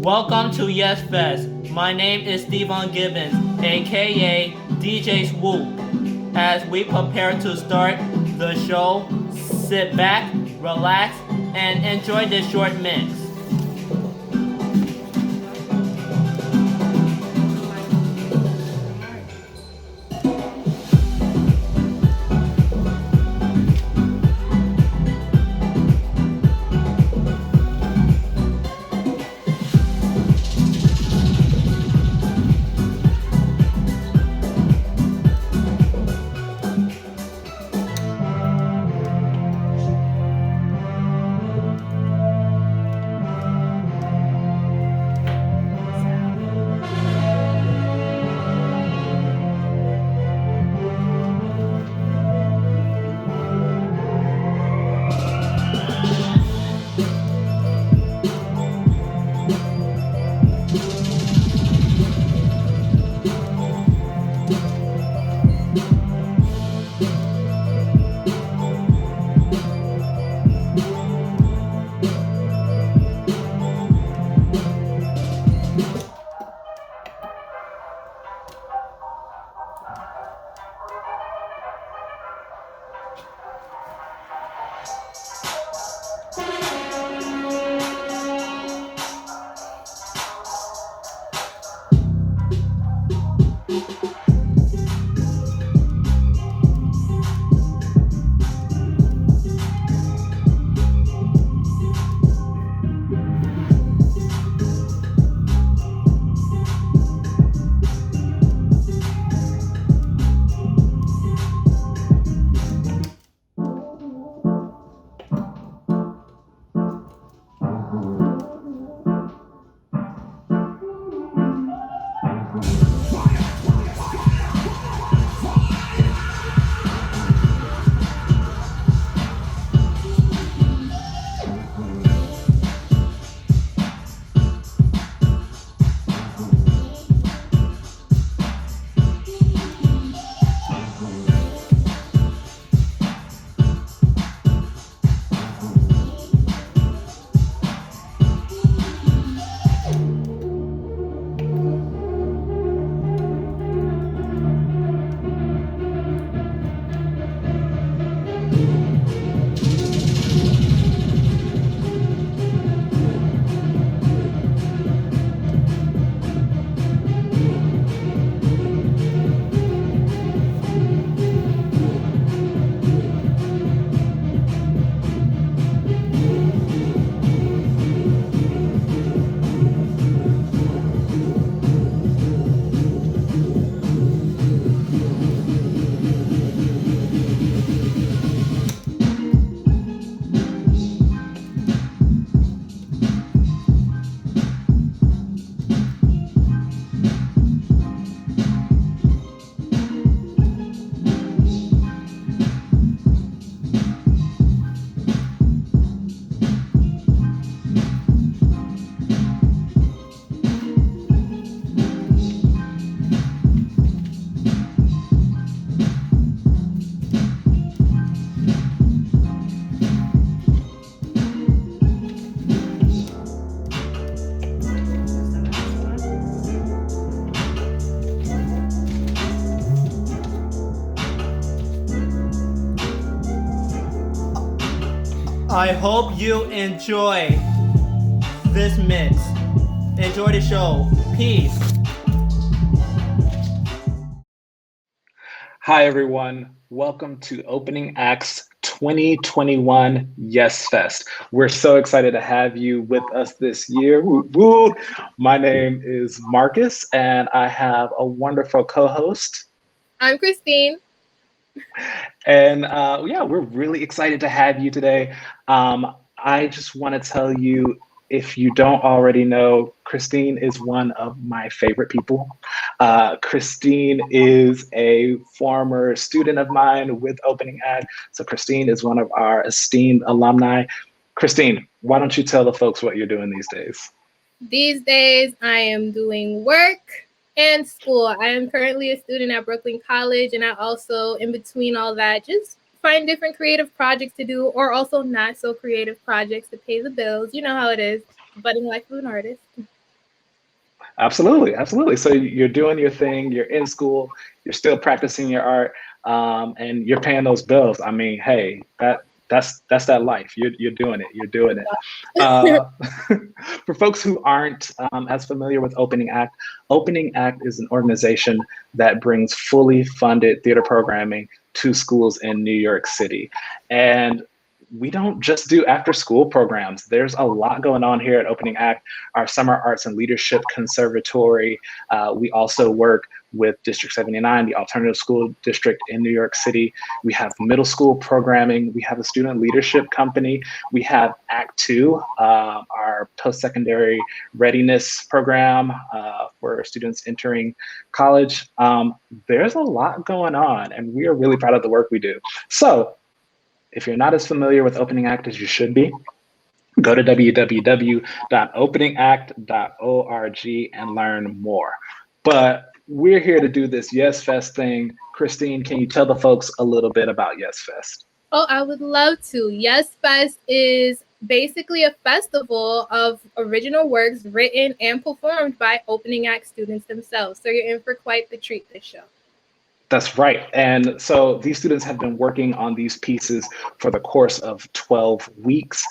Welcome to YESfest. My name is Steven Gibbons, aka DJ Swoop. As we prepare to start the show, sit back, relax, and enjoy this short mix. I hope you enjoy this mix. Enjoy the show. Peace. Hi, everyone. Welcome to Opening Acts 2021 YESfest. We're so excited to have you with us this year. Woo, woo. My name is Marcus, and I have a wonderful co-host. I'm Christine. And yeah, we're really excited to have you today. I just want to tell you, if you don't already know, Christine is one of my favorite people. Christine is a former student of mine with Opening Act. So Christine is one of our esteemed alumni. Christine, why don't you tell the folks what you're doing these days? These days, I am doing work and school. I am currently a student at Brooklyn College, and I also, in between all that, just find different creative projects to do, or also not so creative projects to pay the bills. You know how it is, budding like an artist. Absolutely, absolutely. So you're doing your thing, you're in school, you're still practicing your art, and you're paying those bills. I mean, hey, that's that life. You're doing it. You're doing it. Uh, for folks who aren't as familiar with Opening Act is an organization that brings fully funded theater programming to schools in New York City, and we don't just do after school programs. There's a lot going on here at Opening Act, our Summer Arts and Leadership Conservatory. We also work with District 79, the alternative school district in New York City. We have middle school programming. We have a student leadership company. We have Act Two, our post-secondary readiness program for students entering college. There's a lot going on, and we are really proud of the work we do. So if you're not as familiar with Opening Act as you should be, go to www.openingact.org and learn more. But we're here to do this YESfest thing. Christine, can you tell the folks a little bit about YESfest? Oh, I would love to. YESfest is basically a festival of original works written and performed by Opening Act students themselves. So you're in for quite the treat this show. That's right. And so these students have been working on these pieces for the course of 12 weeks.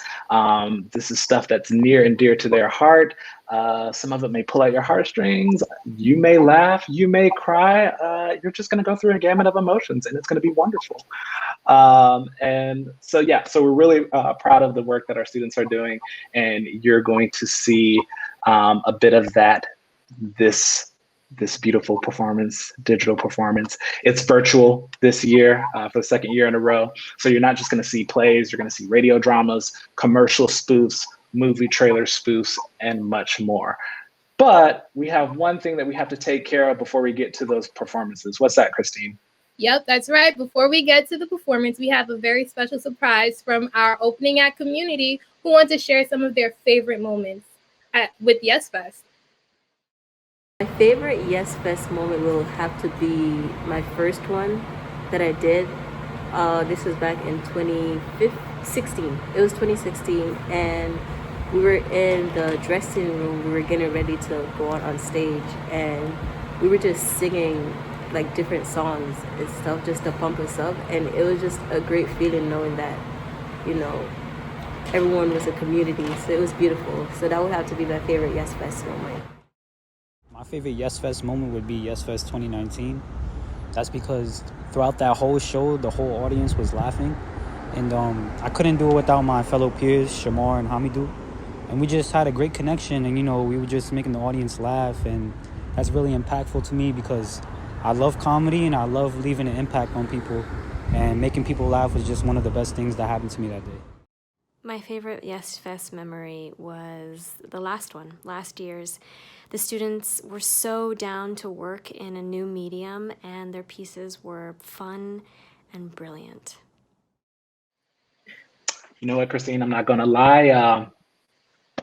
This is stuff that's near and dear to their heart. Some of it may pull at your heartstrings. You may laugh, you may cry. You're just going to go through a gamut of emotions, and it's going to be wonderful. And so, yeah, so we're really proud of the work that our students are doing, and you're going to see a bit of that this beautiful performance, digital performance. It's virtual this year for the second year in a row. So you're not just going to see plays, you're going to see radio dramas, commercial spoofs, movie trailer spoofs, and much more. But we have one thing that we have to take care of before we get to those performances. What's that, Christine? Yep, that's right. Before we get to the performance, we have a very special surprise from our Opening Act community who want to share some of their favorite moments with YESfest. My favorite YESfest moment will have to be my first one that I did. This was back in 2016. It was 2016, and we were in the dressing room. We were getting ready to go out on stage, and we were just singing like different songs and stuff just to pump us up. And it was just a great feeling knowing that, you know, everyone was a community. So it was beautiful. So that would have to be my favorite YESfest moment. My favorite YESfest moment would be YESfest 2019. That's because throughout that whole show, the whole audience was laughing. And I couldn't do it without my fellow peers, Shamar and Hamidou. And we just had a great connection, and, you know, we were just making the audience laugh. And that's really impactful to me because I love comedy and I love leaving an impact on people. And making people laugh was just one of the best things that happened to me that day. My favorite YESfest memory was the last one, last year's. The students were so down to work in a new medium, and their pieces were fun and brilliant. You know what, Christine, I'm not going to lie.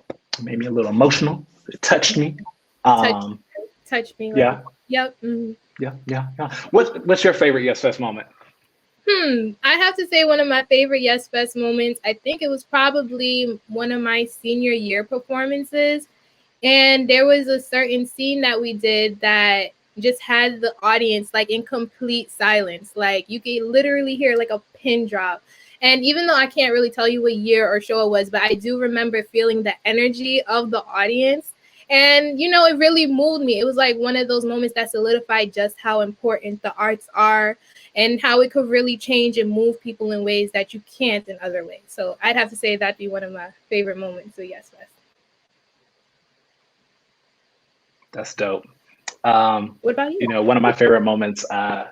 It made me a little emotional. It touched me. Touch me. Like, yeah. Yep. Mm-hmm. Yeah. What's your favorite YESfest moment? I have to say one of my favorite YESfest moments, I think it was probably one of my senior year performances. And there was a certain scene that we did that just had the audience like in complete silence. Like you could literally hear like a pin drop. And even though I can't really tell you what year or show it was, but I do remember feeling the energy of the audience. And, you know, it really moved me. It was like one of those moments that solidified just how important the arts are and how it could really change and move people in ways that you can't in other ways. So I'd have to say that'd be one of my favorite moments of YESfest. That's dope. What about you? You know, one of my favorite moments, I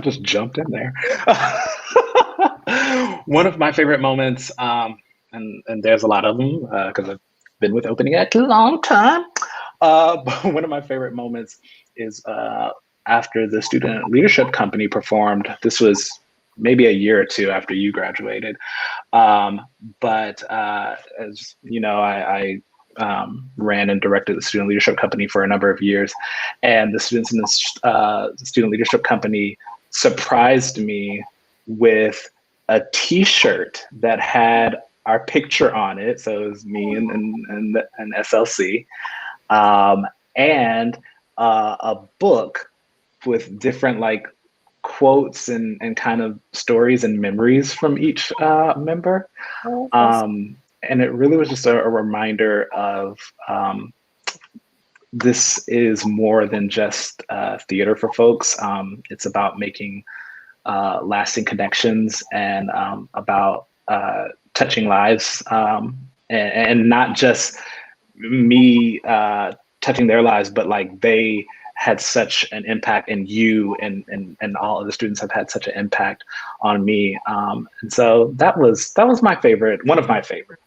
just jumped in there. One of my favorite moments, and there's a lot of them because I've been with Opening Act a long time. But one of my favorite moments is after the student leadership company performed. This was maybe a year or two after you graduated. But as you know, I ran and directed the student leadership company for a number of years, and the students in the student leadership company surprised me with a T-shirt that had our picture on it. So it was me and SLC. um, and a book with different like quotes and kind of stories and memories from each member. Oh, that's And it really was just a reminder of this is more than just theater for folks. It's about making lasting connections and about touching lives, and not just me touching their lives, but like they had such an impact in you, and all of the students have had such an impact on me. And so that was my favorite, one of my favorite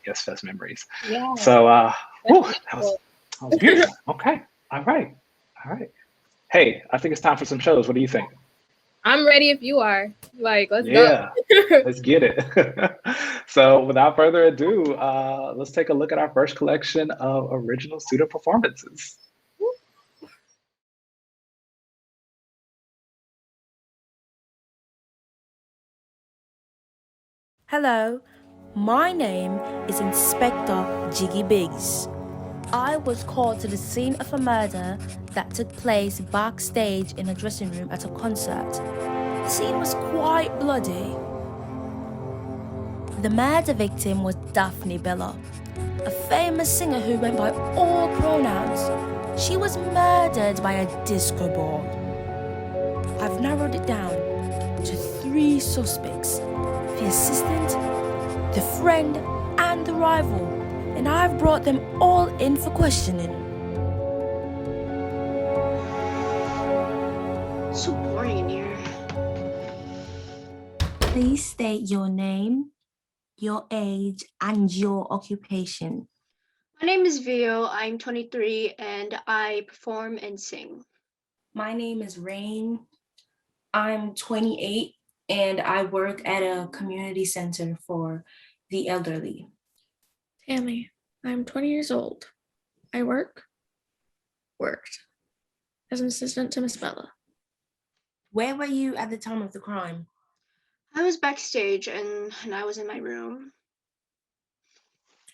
Yes Fest memories. yeah. So That's whew, beautiful. that was beautiful. Okay. All right. All right. Hey, I think it's time for some shows. What do you think? I'm ready if you are. Like, let's go. Yeah, let's get it. So, without further ado, let's take a look at our first collection of original student performances. Hello, my name is Inspector Jiggy Biggs. I was called to the scene of a murder that took place backstage in a dressing room at a concert. The scene was quite bloody. The murder victim was Daphne Bella, a famous singer who went by all pronouns. She was murdered by a disco ball. I've narrowed it down to 3 suspects: the assistant, the friend, and the rival, and I've brought them all in for questioning. So boring in here. Please state your name, your age, and your occupation. My name is Vio. I'm 23 and I perform and sing. My name is Rain. I'm 28 and I work at a community center for the elderly. Tammy, I'm 20 years old. I worked as an assistant to Miss Bella. Where were you at the time of the crime? I was backstage and I was in my room.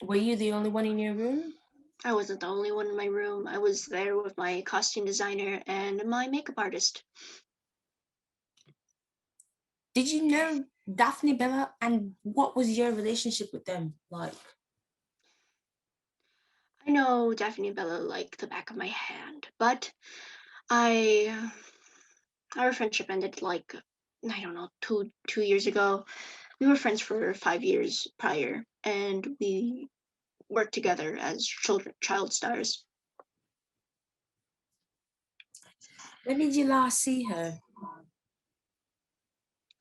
Were you the only one in your room? I wasn't the only one in my room. I was there with my costume designer and my makeup artist. Did you know Daphne Bella, and what was your relationship with them like? I know Daphne and Bella like the back of my hand, but our friendship ended like, I don't know, two years ago. We were friends for 5 years prior, and we worked together as child stars. When did you last see her?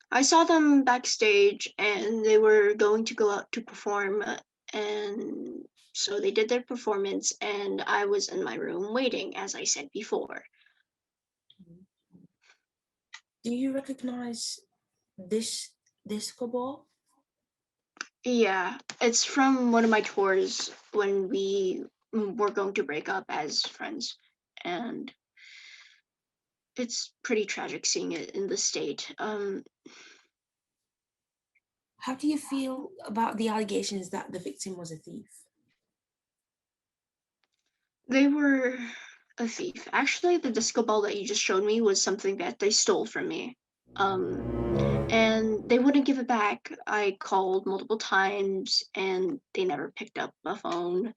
I saw them backstage and they were going to go out to perform, and so they did their performance and I was in my room waiting, as I said before. Do you recognize this disco ball? Yeah, it's from one of my tours when we were going to break up as friends, and it's pretty tragic seeing it in the state. How do you feel about the allegations that the victim was a thief? They were a thief. Actually, the disco ball that you just showed me was something that they stole from me. And they wouldn't give it back. I called multiple times and they never picked up the phone.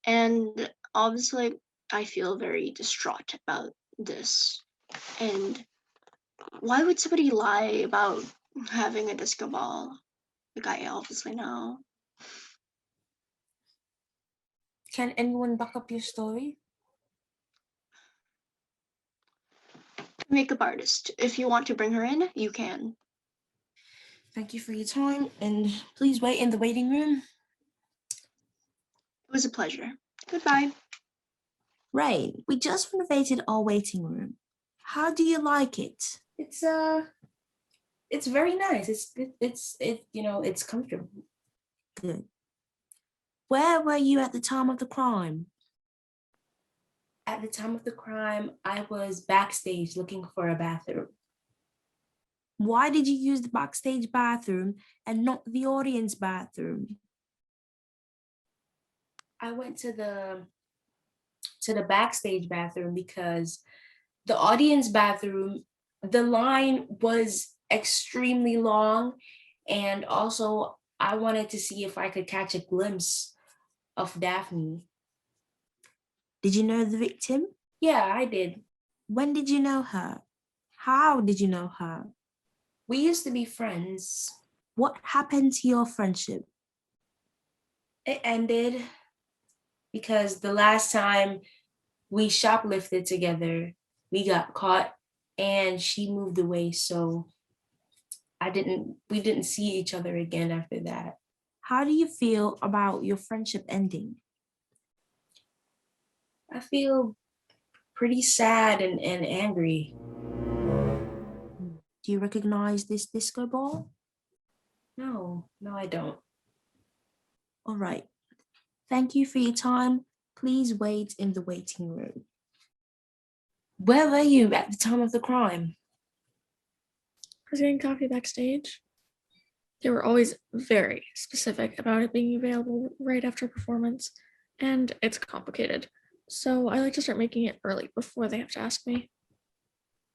And obviously, I feel very distraught about this. And why would somebody lie about having a disco ball? Like, I obviously know. Can anyone back up your story? Makeup artist. If you want to bring her in, you can. Thank you for your time, and please wait in the waiting room. It was a pleasure. Goodbye. Right, we just renovated our waiting room. How do you like it? It's very nice. It's comfortable. Good. Where were you at the time of the crime? At the time of the crime, I was backstage looking for a bathroom. Why did you use the backstage bathroom and not the audience bathroom? I went to the to the backstage bathroom because the audience bathroom, the line was extremely long. And also, I wanted to see if I could catch a glimpse of Daphne. Did you know the victim? Yeah, I did. When did you know her? How did you know her? We used to be friends. What happened to your friendship? It ended because the last time we shoplifted together, we got caught and she moved away. So we didn't see each other again after that. How do you feel about your friendship ending? I feel pretty sad and angry. Do you recognize this disco ball? No, I don't. All right. Thank you for your time. Please wait in the waiting room. Where were you at the time of the crime? I was getting coffee backstage. They were always very specific about it being available right after a performance, and it's complicated. So I like to start making it early before they have to ask me.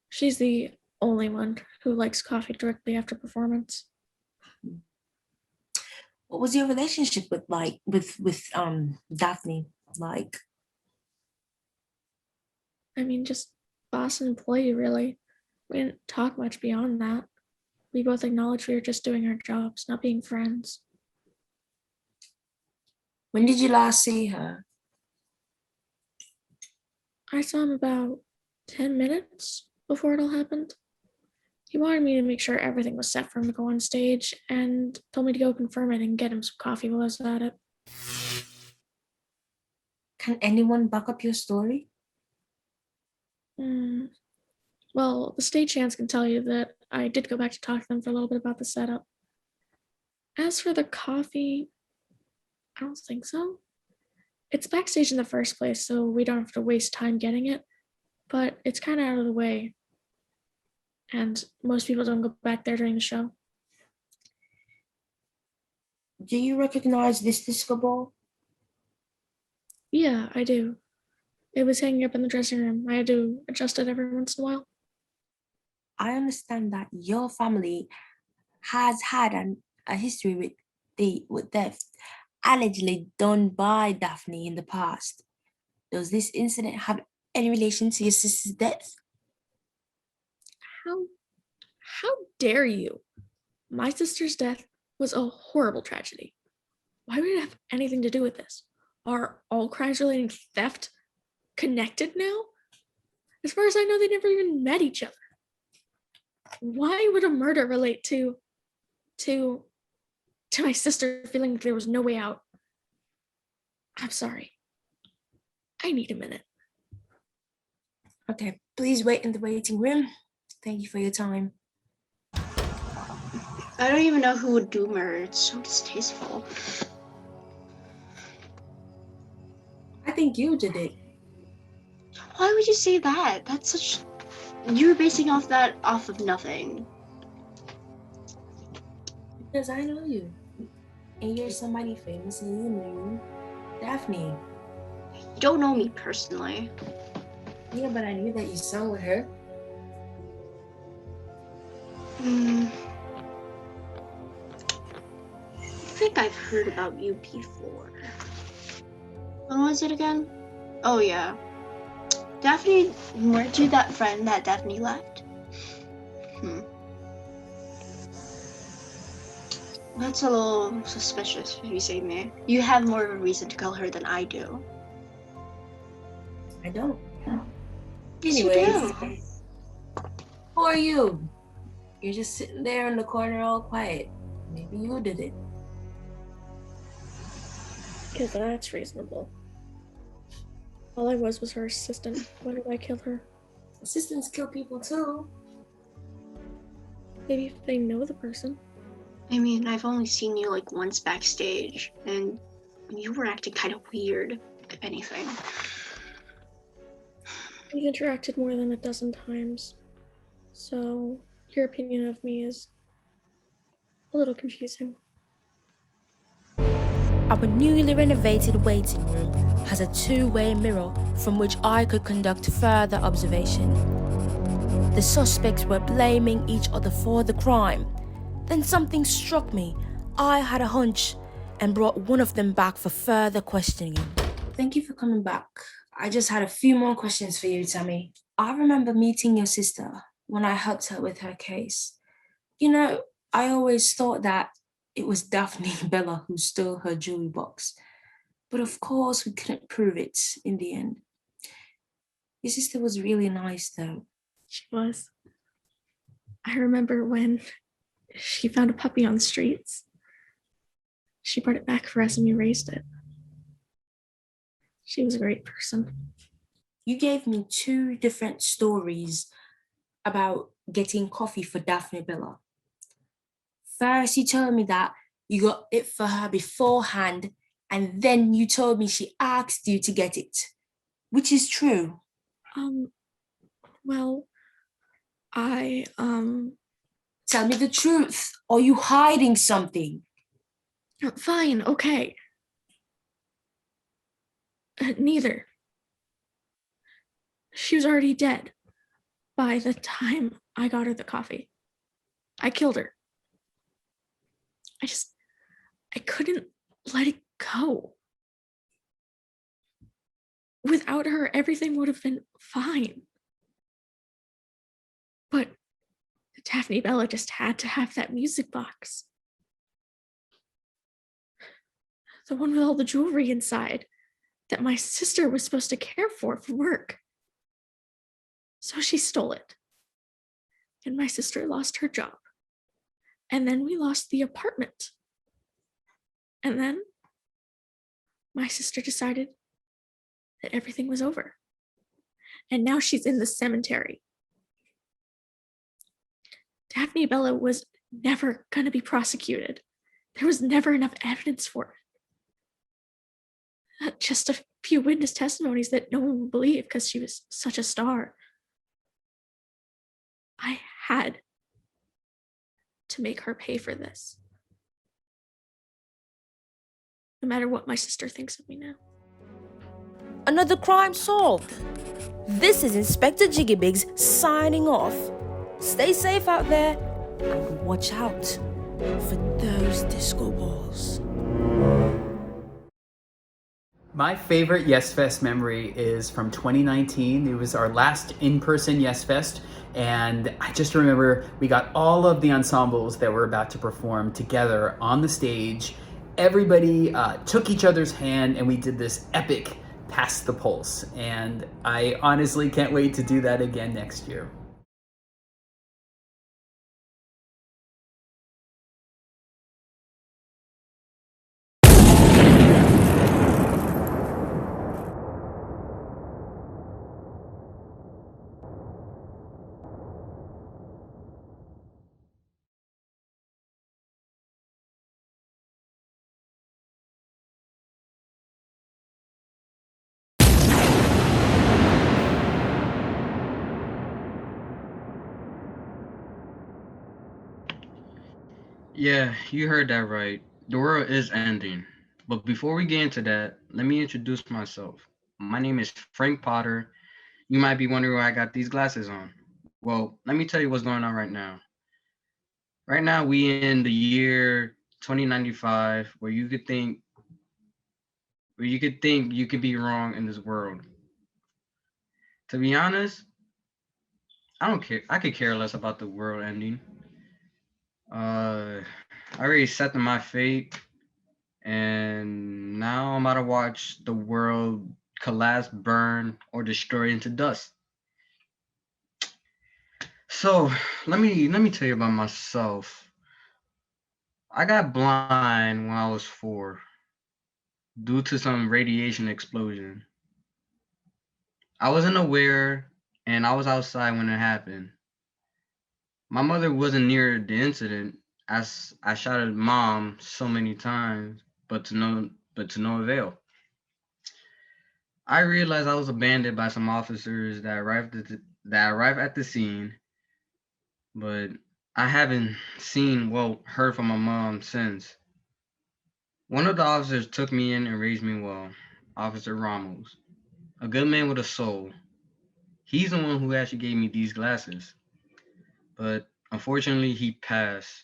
She's the only one who likes coffee directly after performance. What was your relationship with Daphne like? I mean, just boss and employee, really. We didn't talk much beyond that. We both acknowledged we were just doing our jobs, not being friends. When did you last see her? I saw him about 10 minutes before it all happened. He wanted me to make sure everything was set for him to go on stage and told me to go confirm it and get him some coffee while I was at it. Can anyone back up your story? Well, the stagehands can tell you that I did go back to talk to them for a little bit about the setup. As for the coffee, I don't think so. It's backstage in the first place, so we don't have to waste time getting it, but it's kind of out of the way. And most people don't go back there during the show. Do you recognize this disco ball? Yeah, I do. It was hanging up in the dressing room. I had to adjust it every once in a while. I understand that your family has had a history with theft, allegedly done by Daphne in the past. Does this incident have any relation to your sister's death? How dare you? My sister's death was a horrible tragedy. Why would it have anything to do with this? Are all crimes relating to theft connected now? As far as I know, they never even met each other. Why would a murder relate to my sister feeling like there was no way out? I'm sorry. I need a minute. Okay, please wait in the waiting room. Thank you for your time. I don't even know who would do murder. It's so distasteful. I think you did it. Why would you say that? That's such... You're basing off of nothing. Because I know you. And you're somebody famous in the news. Daphne. You don't know me personally. Yeah, but I knew that you sung with her. I think I've heard about you before. When was it again? Oh yeah. Daphne, weren't you that friend that Daphne left? That's a little suspicious if you say me. You have more of a reason to call her than I do. I don't. Yes, you Anyways, do. who are you? You're just sitting there in the corner all quiet. Maybe you did it. Because that's reasonable. All I was her assistant. Why did I kill her? Assistants kill people too. Maybe if they know the person. I mean, I've only seen you like once backstage, and you were acting kind of weird, if anything. We've interacted more than a dozen times, so your opinion of me is a little confusing. Our newly renovated waiting room has a two-way mirror from which I could conduct further observation. The suspects were blaming each other for the crime. Then something struck me. I had a hunch and brought one of them back for further questioning. Thank you for coming back. I just had a few more questions for you, Tammy. I remember meeting your sister when I helped her with her case. You know, I always thought that it was Daphne Bella who stole her jewelry box. But of course, we couldn't prove it in the end. Your sister was really nice, though. She was. I remember when she found a puppy on the streets. She brought it back for us and we raised it. She was a great person. You gave me two different stories about getting coffee for Daphne Bella. First, you told me that you got it for her beforehand, and then you told me she asked you to get it, which is true. Well, I, Tell me the truth. Are you hiding something? Fine, okay. Neither. She was already dead by the time I got her the coffee. I killed her. I couldn't let it go. Without her, everything would have been fine. But Daphne Bella just had to have that music box. The one with all the jewelry inside that my sister was supposed to care for work. So she stole it. And my sister lost her job. And then we lost the apartment. And then my sister decided that everything was over. And now she's in the cemetery. Daphne Bella was never going to be prosecuted. There was never enough evidence for it. Just a few witness testimonies that no one would believe because she was such a star. I had to make her pay for this. No matter what my sister thinks of me now. Another crime solved. This is Inspector Jiggybiggs signing off. Stay safe out there and watch out for those disco balls. My favorite YESfest memory is from 2019. It was our last in-person YESfest, and I just remember we got all of the ensembles that were about to perform together on the stage. Everybody took each other's hand and we did this epic Pass the Pulse, and I honestly can't wait to do that again next year. Yeah, you heard that right. The world is ending. But before we get into that, let me introduce myself. My name is Frank Potter. You might be wondering why I got these glasses on. Well, let me tell you what's going on right now. Right now, we in the year 2095, where you could think you could be wrong in this world. To be honest, I don't care. I could care less about the world ending. I already set to my fate, and now I'm about to watch the world collapse, burn, or destroy into dust. So let me tell you about myself. I got blind when I was 4 due to some radiation explosion. I wasn't aware, and I was outside when it happened. My mother wasn't near the incident as I shouted mom so many times, but to no avail. I realized I was abandoned by some officers that arrived at the scene, but I haven't seen, well, heard from my mom since. One of the officers took me in and raised me well, Officer Ramos, a good man with a soul. He's the one who actually gave me these glasses, but unfortunately he passed.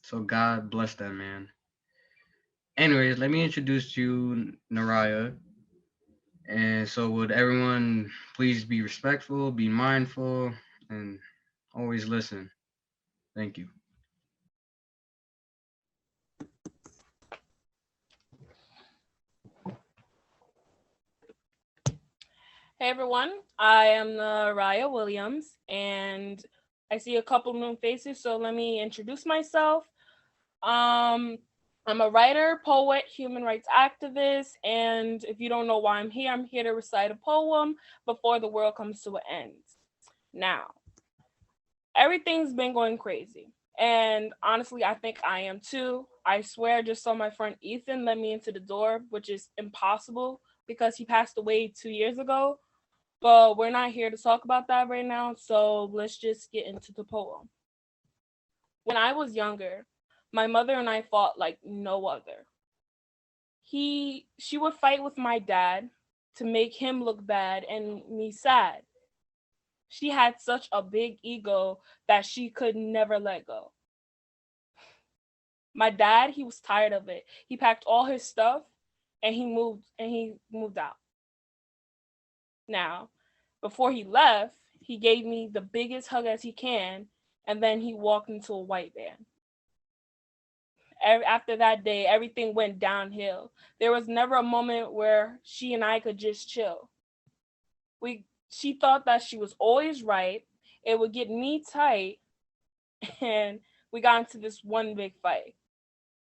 So God bless that man. Anyways, let me introduce you, Naraya. And so, would everyone please be respectful, be mindful, and always listen? Thank you. Hey everyone, I am Raya Williams, and I see a couple new faces, so let me introduce myself. I'm a writer, poet, human rights activist, and if you don't know why I'm here to recite a poem before the world comes to an end. Now, everything's been going crazy, and honestly, I think I am too. I swear, I just saw my friend Ethan let me into the door, which is impossible because he passed away 2 years ago. But we're not here to talk about that right now, so let's just get into the poem. When I was younger, my mother and I fought like no other. She would fight with my dad to make him look bad and me sad. She had such a big ego that she could never let go. My dad, he was tired of it. He packed all his stuff and he moved out. Now, before he left, he gave me the biggest hug as he can, and then he walked into a white van. After that day, everything went downhill. There was never a moment where she and I could just chill. She thought that she was always right. It would get me tight, and we got into this one big fight.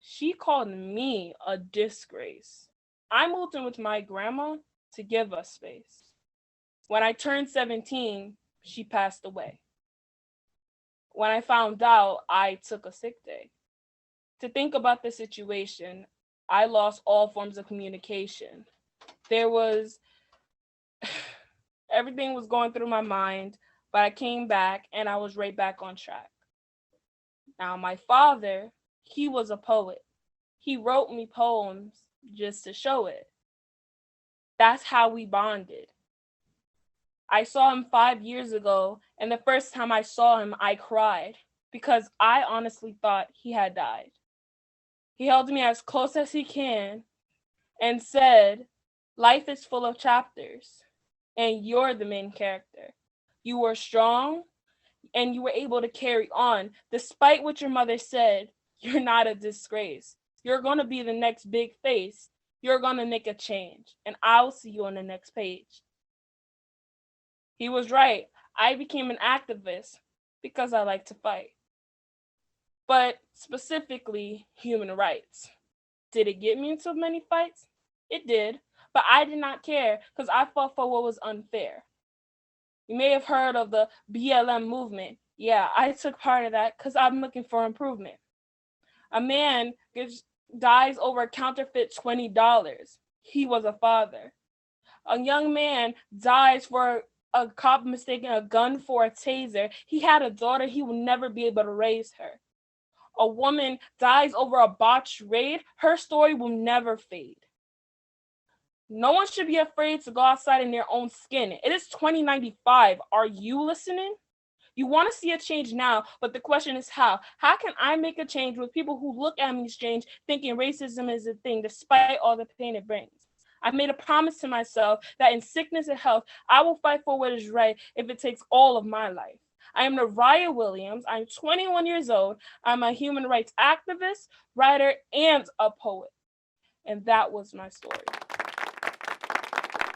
She called me a disgrace. I moved in with my grandma to give us space. When I turned 17, she passed away. When I found out, I took a sick day. To think about the situation, I lost all forms of communication. There was everything was going through my mind, but I came back and I was right back on track. Now, my father, he was a poet. He wrote me poems just to show it. That's how we bonded. I saw him 5 years ago, and the first time I saw him, I cried because I honestly thought he had died. He held me as close as he can and said, "Life is full of chapters, and you're the main character. You were strong, and you were able to carry on. Despite what your mother said, you're not a disgrace. You're going to be the next big face. You're going to make a change, and I'll see you on the next page." He was right. I became an activist because I like to fight. But specifically, human rights. Did it get me into many fights? It did, but I did not care because I fought for what was unfair. You may have heard of the BLM movement. Yeah, I took part of that because I'm looking for improvement. A man dies over a counterfeit $20. He was a father. A young man dies for a cop mistaking a gun for a taser. He had a daughter. He will never be able to raise her. A woman dies over a botched raid. Her story will never fade. No one should be afraid to go outside in their own skin. It is 2095. Are you listening? You want to see a change now, but the question is how? How can I make a change with people who look at me strange, thinking racism is a thing, despite all the pain it brings? I've made a promise to myself that in sickness and health, I will fight for what is right if it takes all of my life. I am Naraya Williams. I'm 21 years old. I'm a human rights activist, writer, and a poet. And that was my story.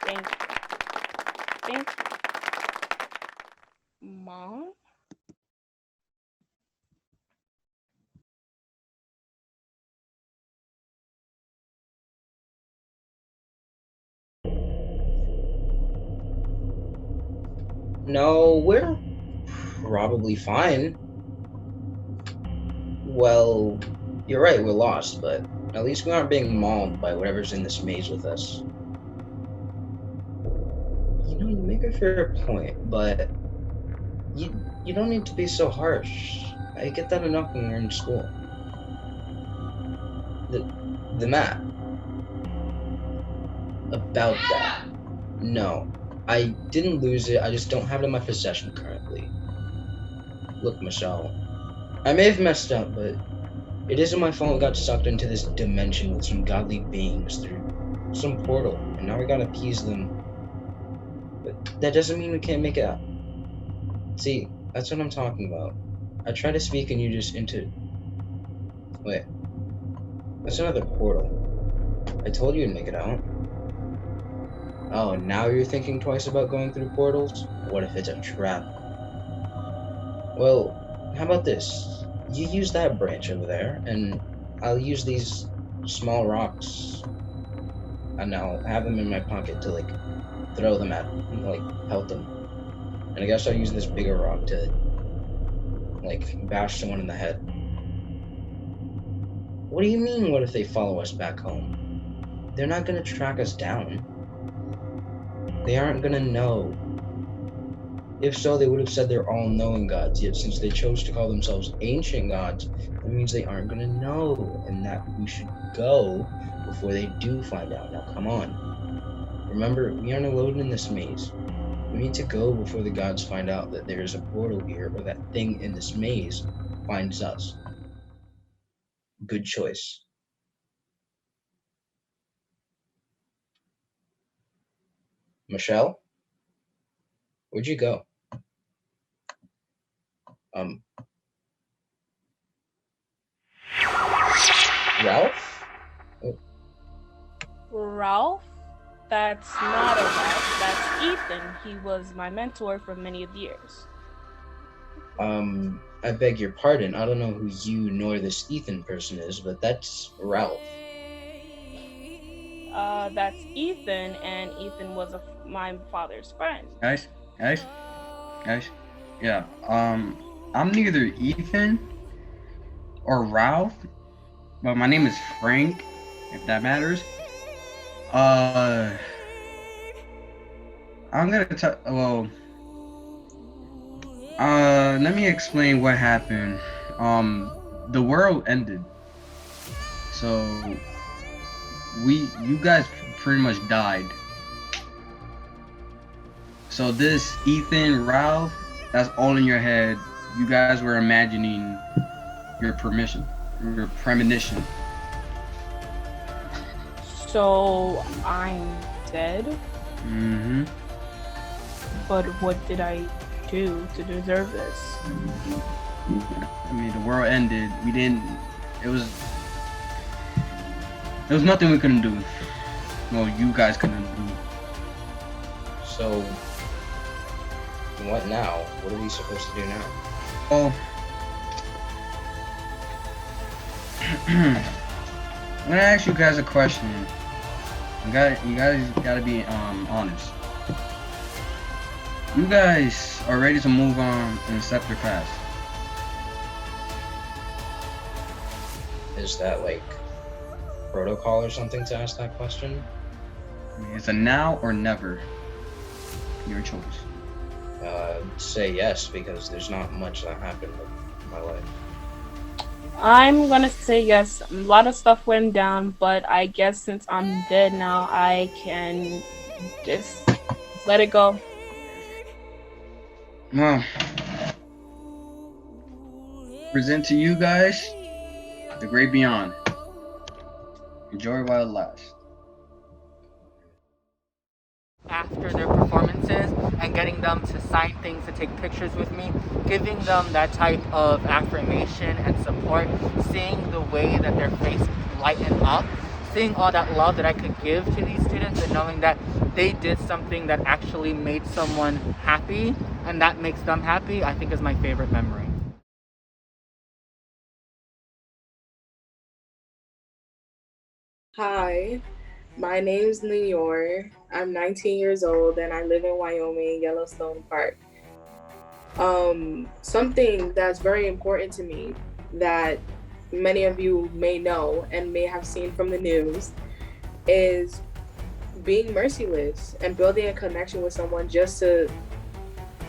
Thank you. Thank you. Mom? No, we're probably fine. Well, you're right, we're lost, but at least we aren't being mauled by whatever's in this maze with us. You know, you make a fair point, but you don't need to be so harsh. I get that enough when we're in school. The map. About that. No, I didn't lose it. I just don't have it in my possession currently. Look, Michelle, I may have messed up, but it isn't my fault I got sucked into this dimension with some godly beings through some portal, and now we gotta appease them. But that doesn't mean we can't make it out. See, that's what I'm talking about. I try to speak and you just into. Wait, that's another portal. I told you to make it out. Oh, now you're thinking twice about going through portals? What if it's a trap? Well, how about this? You use that branch over there, and I'll use these small rocks, and I'll have them in my pocket to like throw them at, like pelt them. And I guess I'll use this bigger rock to like bash someone in the head. What do you mean? What if they follow us back home? They're not gonna track us down. They aren't gonna know. If so, they would have said they're all-knowing gods, yet since they chose to call themselves ancient gods, that means they aren't gonna know, and that we should go before they do find out. Now, come on. Remember, we aren't alone in this maze. We need to go before the gods find out that there is a portal here, or that thing in this maze finds us. Good choice. Michelle? Where'd you go? Ralph? Oh. Ralph? That's not a Ralph. That's Ethan. He was my mentor for many of years. I beg your pardon. I don't know who you nor this Ethan person is, but that's Ralph. That's Ethan, and Ethan was my father's friend. Guys. Yeah. I'm neither Ethan or Ralph, but my name is Frank, if that matters. I'm gonna tell. Well, let me explain what happened. The world ended, so you guys pretty much died. So this Ethan, Ralph, that's all in your head. You guys were imagining your premonition. So I'm dead? Mm-hmm. But what did I do to deserve this? I mean, the world ended. We didn't. There was nothing we couldn't do. Well, you guys couldn't do. So, what now? What are we supposed to do now? Well, I'm gonna ask you guys a question. You guys gotta be honest. You guys are ready to move on and accept your past. Is that like protocol or something to ask that question? I mean, it's a now or never. Your choice. Say yes, because there's not much that happened in my life. I'm gonna say yes. A lot of stuff went down, but I guess since I'm dead now, I can just let it go. Well, present to you guys the great beyond. Enjoy while it lasts. After their performances and getting them to sign things, to take pictures with me, giving them that type of affirmation and support, seeing the way that their face lighten up, seeing all that love that I could give to these students, and knowing that they did something that actually made someone happy and that makes them happy, I think is my favorite memory. Hi, my name's Niyor. I'm 19 years old and I live in Wyoming, Yellowstone Park. Something that's very important to me that many of you may know and may have seen from the news is being merciless and building a connection with someone just to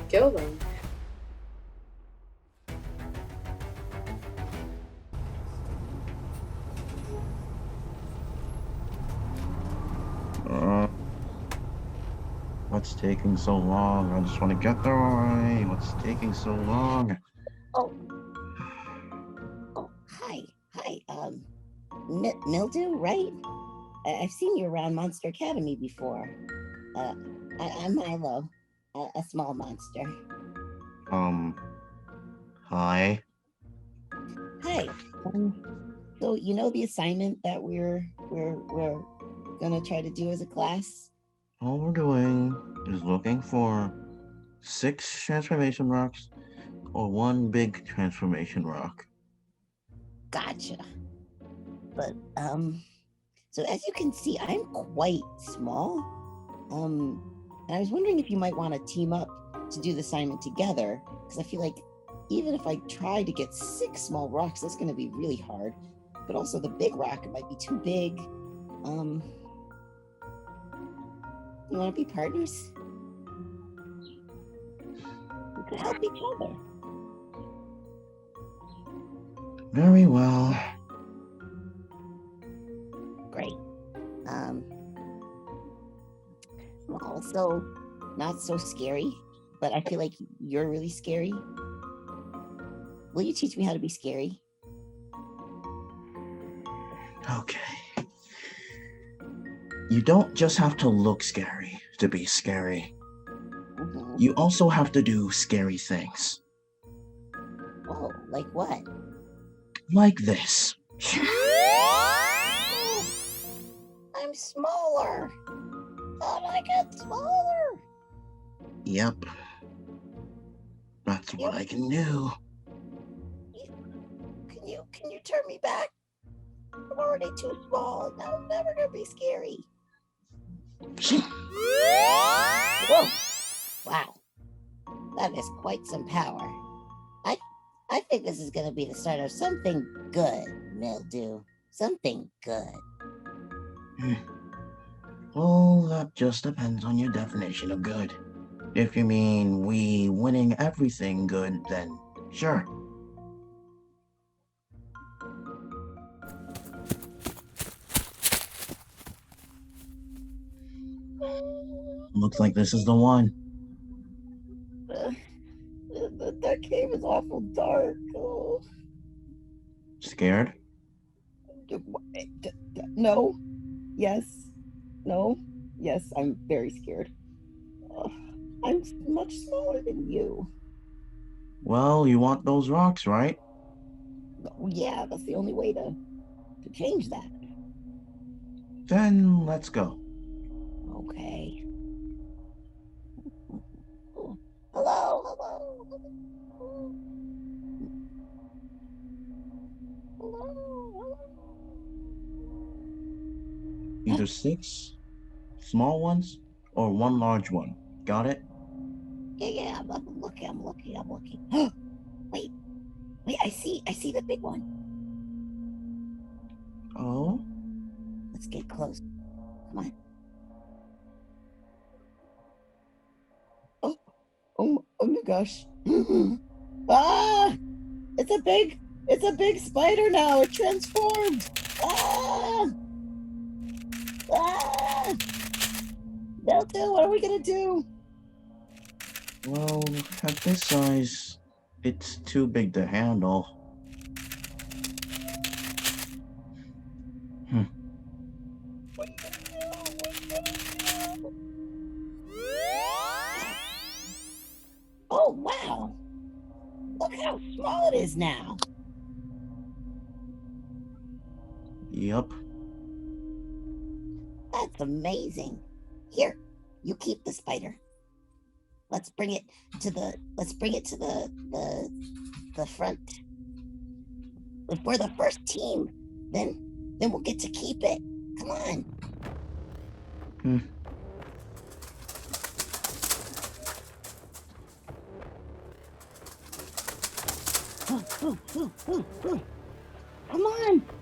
kill them. What's taking so long? I just want to get there already. What's taking so long? Oh, hi. Hi. Mildew, right? I've seen you around Monster Academy before. I'm Milo, a small monster. Hi. Hi. So you know the assignment that we're gonna try to do as a class? All we're doing is looking for 6 transformation rocks or 1 big transformation rock. Gotcha. But so as you can see, I'm quite small. And I was wondering if you might want to team up to do the assignment together, because I feel like even if I try to get 6 small rocks, that's going to be really hard. But also the big rock, it might be too big. You want to be partners? We could help each other. Very well. Great. Also, not so scary, but I feel like you're really scary. Will you teach me how to be scary? Okay. You don't just have to look scary to be scary. You also have to do scary things. Oh, like what? Like this. I'm smaller. How did I get smaller? Yep. That's what I can do. Can you turn me back? I'm already too small. I'm never gonna be scary. Whoa! Wow, that is quite some power. I think this is gonna be the start of something good, Mildew. Something good. Well, that just depends on your definition of good. If you mean we winning everything good, then sure. Looks like this is the one. That cave is awful dark. Oh. Scared? No. Yes. No. Yes, I'm very scared. I'm much smaller than you. Well, you want those rocks, right? Yeah, that's the only way to change that. Then let's go. Okay. Hello. Either 6 small ones or 1 large one. Got it? Yeah, I'm looking. Wait, I see the big one. Oh? Let's get close. Come on. Oh my gosh. Ah! It's a big spider now. It transformed. Ah! Ah! Delta, what are we gonna do? Well, at this size, it's too big to handle. Oh wow! Look how small it is now. Yup. That's amazing. Here, you keep the spider. Let's bring it to the front. If we're the first team, then we'll get to keep it. Come on.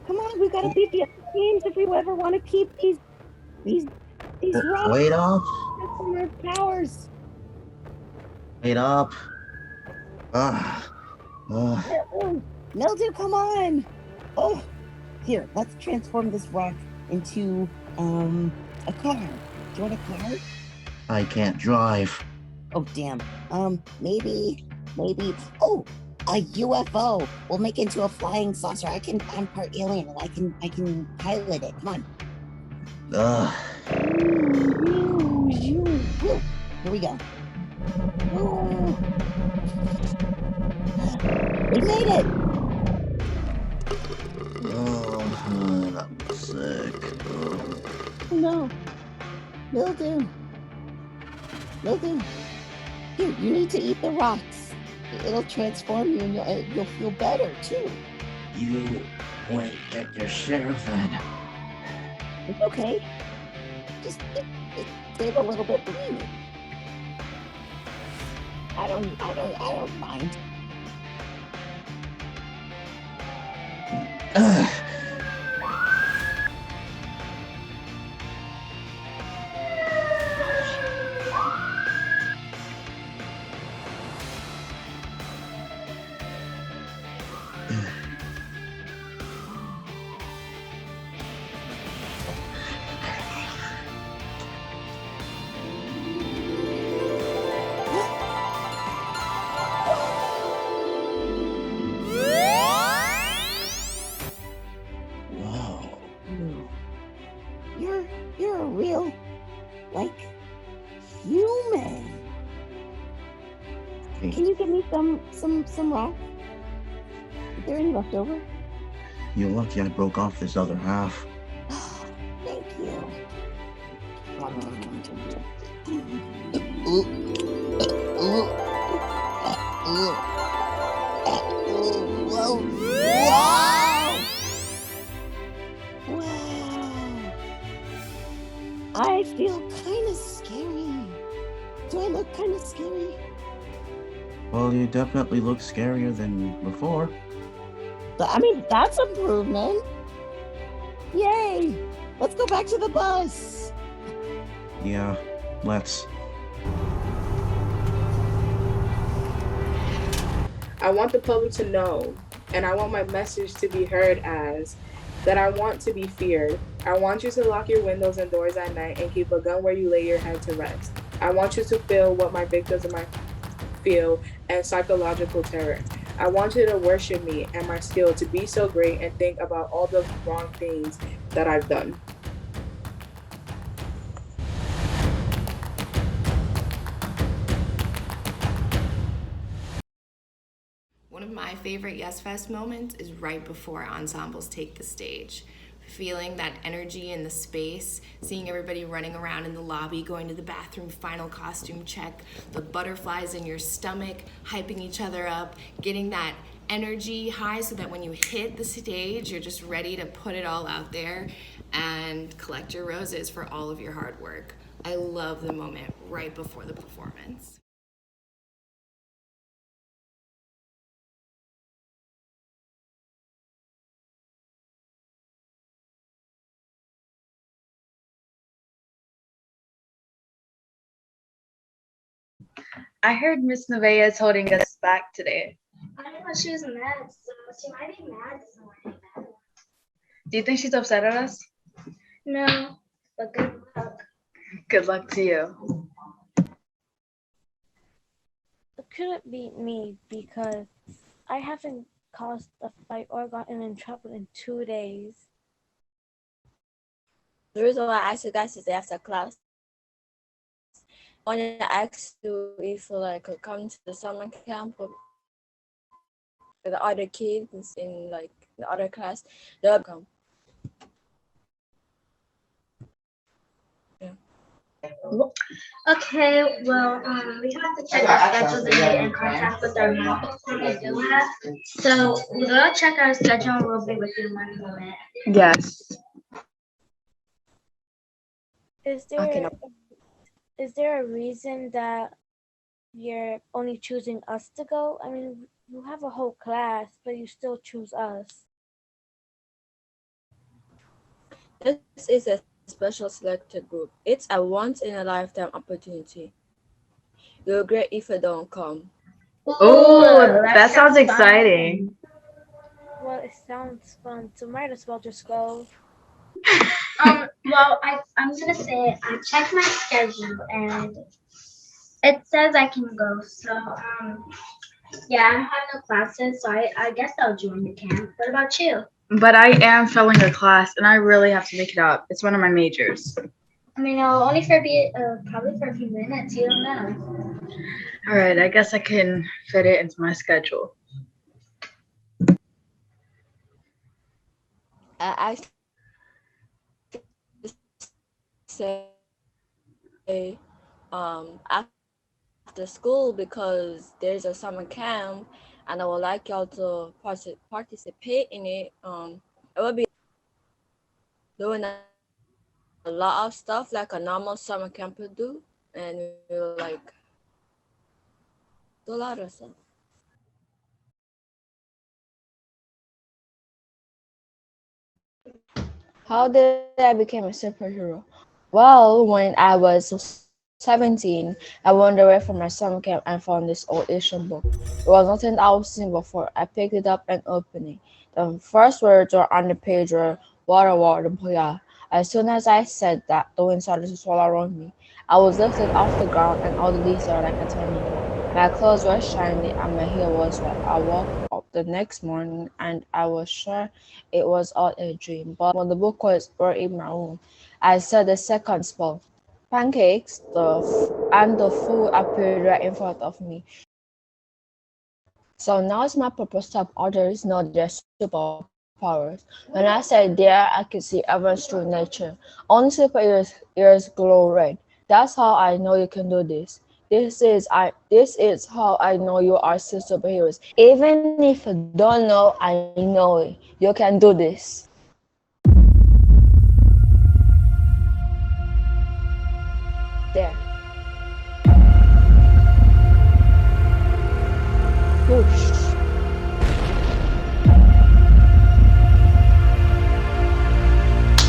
Come on, we gotta beat the other teams if we ever want to keep these rocks. Wait up. From our powers. Wait up. Mildew, come on. Oh, here, let's transform this rock into a car. Do you want a car? I can't drive. Oh, damn. Maybe. Oh, a UFO. We'll make it into a flying saucer. I'm part alien and I can pilot it. Come on. Ugh. Here we go. We made it. Oh, I'm sick. No. Mildew. You need to eat the rocks. It'll transform you and you'll feel better too. You wait, get your share of that. It's okay. Just save a little bit for me. I don't mind. Whoa. You're a real, like, human. Can you give me some rock? Is there any left over? You're lucky I broke off this other half. Thank you. Wow! I feel kind of scary. Do I look kind of scary? Well, you definitely look scarier than before. I mean, that's improvement. Yay! Let's go back to the bus. Yeah, let's. I want the public to know, and I want my message to be heard as, that I want to be feared. I want you to lock your windows and doors at night and keep a gun where you lay your head to rest. I want you to feel what my victims might feel and psychological terror. I want you to worship me and my skill to be so great and think about all the wrong things that I've done. One of my favorite YESfest moments is right before ensembles take the stage. Feeling that energy in the space, seeing everybody running around in the lobby, going to the bathroom, final costume check, the butterflies in your stomach, hyping each other up, getting that energy high so that when you hit the stage, you're just ready to put it all out there and collect your roses for all of your hard work. I love the moment right before the performance. I heard Miss Nevaeh is holding us back today. I don't know, she was mad, so she might be mad somewhere. Do you think she's upset at us? No, but good luck. Good luck to you. It couldn't be me because I haven't caused a fight or gotten in trouble in 2 days. The reason why I asked you guys today after class, I wanted to ask you if I could come to the summer camp with the other kids in like the other class. They'll come. Okay, well, we have to check our schedule today and contact with our mom before we do that. So we'll check our schedule and we'll be with you in one moment. Yes. Is there a reason that you're only choosing us to go? I mean, you have a whole class, but you still choose us. This is a special selected group. It's a once in a lifetime opportunity. You'll regret if you don't come. Oh, that sounds exciting. Well, it sounds fun, so might as well just go. Well, I'm gonna say I checked my schedule and it says I can go. So yeah, I have no classes, so I guess I'll join the camp. What about you? But I am failing a class and I really have to make it up. It's one of my majors. I mean, only for probably for a few minutes. You don't know. All right, I guess I can fit it into my schedule. I say after school because there's a summer camp and I would like y'all to participate in it. It will be doing a lot of stuff like a normal summer camp would do, and we will like do a lot of stuff. How did I become a superhero? Well, when I was 17, I wandered away from my summer camp and found this old Asian book. It was nothing I've seen before. I picked it up and opened it. The first words were on the page were water, water, boya. As soon as I said that, the wind started to swirl around me. I was lifted off the ground and all the leaves were like a tornado. My clothes were shiny and my hair was wet. I woke up the next morning and I was sure it was all a dream. But when the book were in my room, I saw the second spell. Pancakes, and the food appeared right in front of me. So now it's my purpose to help others know their superpowers. When I said there, I could see everyone's true nature. Only superheroes ears glow red. That's how I know you can do this. This is how I know you are still superheroes. Even if you don't know, I know it. You can do this. There. Whoosh.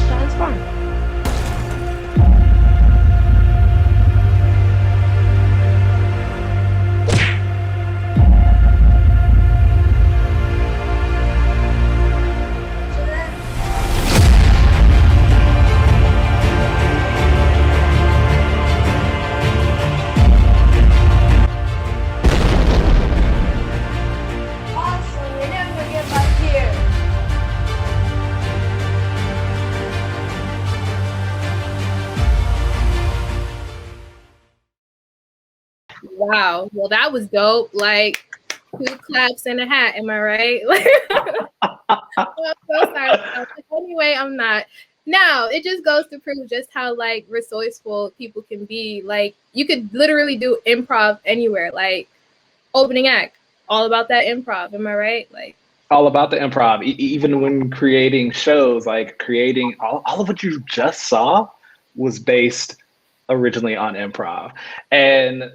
Transform. Awesome, we never get back here. Wow. Well, that was dope. Like 2 claps and a hat. Am I right? I'm so sorry. Anyway, I'm not. No, it just goes to prove just how like resourceful people can be. Like you could literally do improv anywhere. Like opening act, all about that improv. Am I right? Like All about the improv. Even when creating shows, like creating all of what you just saw was based originally on improv. And,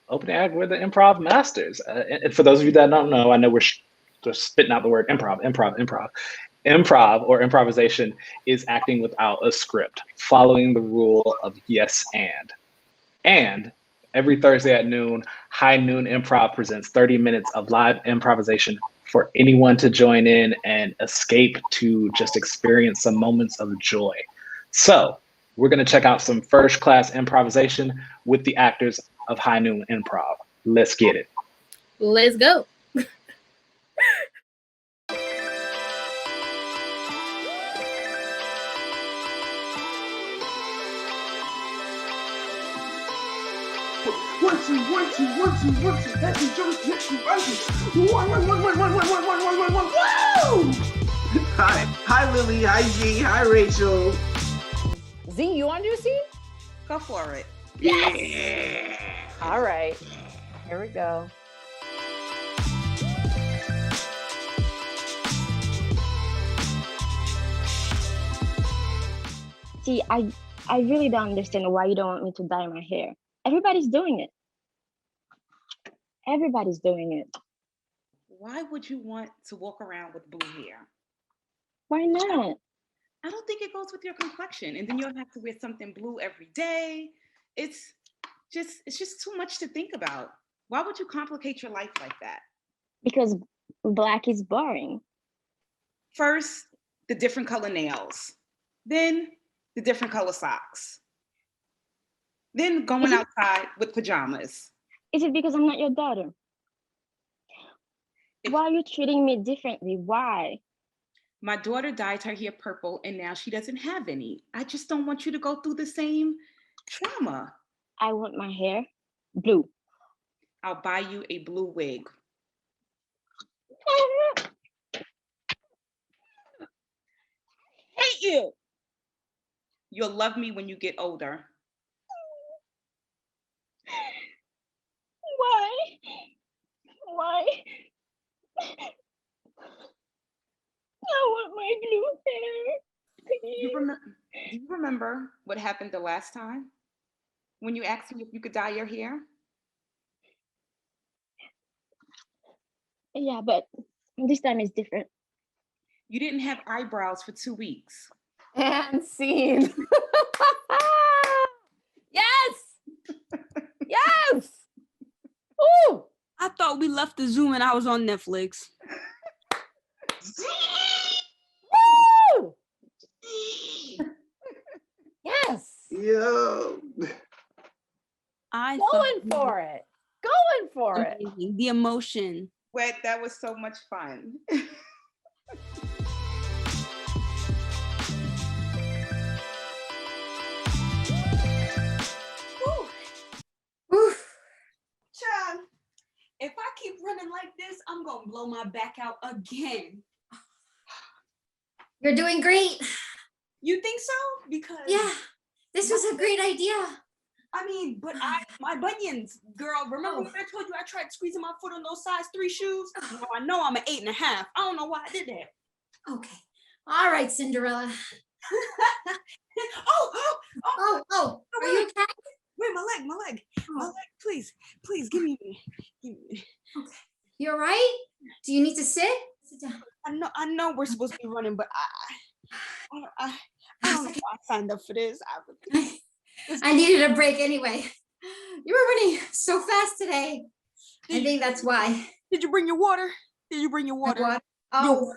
opening act, we're the improv masters. And for those of you that don't know, I know we're just spitting out the word improv, improv, improv. Improv or improvisation is acting without a script, following the rule of yes and. And every Thursday at noon, High Noon Improv presents 30 minutes of live improvisation for anyone to join in and escape to just experience some moments of joy. So we're going to check out some first class improvisation with the actors of High Noon Improv. Let's get it. let's go. One, two, one, two, one, two, one, two. That's your Jones Picture Rising. One. Woo! Hi, Lily. Hi, G. Hi, Rachel. Z, you want to do a scene? Go for it. Yes. All right. Here we go. See, I really don't understand why you don't want me to dye my hair. Everybody's doing it. Everybody's doing it. Why would you want to walk around with blue hair? Why not? I don't think it goes with your complexion. And then you'll have to wear something blue every day. It's just too much to think about. Why would you complicate your life like that? Because black is boring. First, the different color nails. Then the different color socks. Then going outside with pajamas. Is it because I'm not your daughter? Why are you treating me differently? Why? My daughter dyed her hair purple and now she doesn't have any. I just don't want you to go through the same trauma. I want my hair blue. I'll buy you a blue wig. Hate you. You'll love me when you get older. Why? Why? I want my blue hair. Do you remember what happened the last time? When you asked me if you could dye your hair? Yeah, but this time is different. You didn't have eyebrows for 2 weeks. And scene. Yes! Yes! Ooh! I thought we left the Zoom and I was on Netflix. Woo! Yes! Yo. Going for it. Going for it. Amazing. The emotion. Wait, that was so much fun. Child, if I keep running like this, I'm gonna blow my back out again. You're doing great. You think so? Because This was a great idea. I mean, but my bunions, girl. Remember when I told you I tried squeezing my foot on those size 3 shoes? Now I know I'm an 8.5. I don't know why I did that. Okay. All right, Cinderella. Oh, are you okay? Wait, my leg. My leg, please, give me. Okay. You all right? Do you need to sit? Sit down. I know we're supposed to be running, but I don't know if I signed up for this. I needed a break anyway. You were running so fast today. I think that's why. Did you bring your water? Oh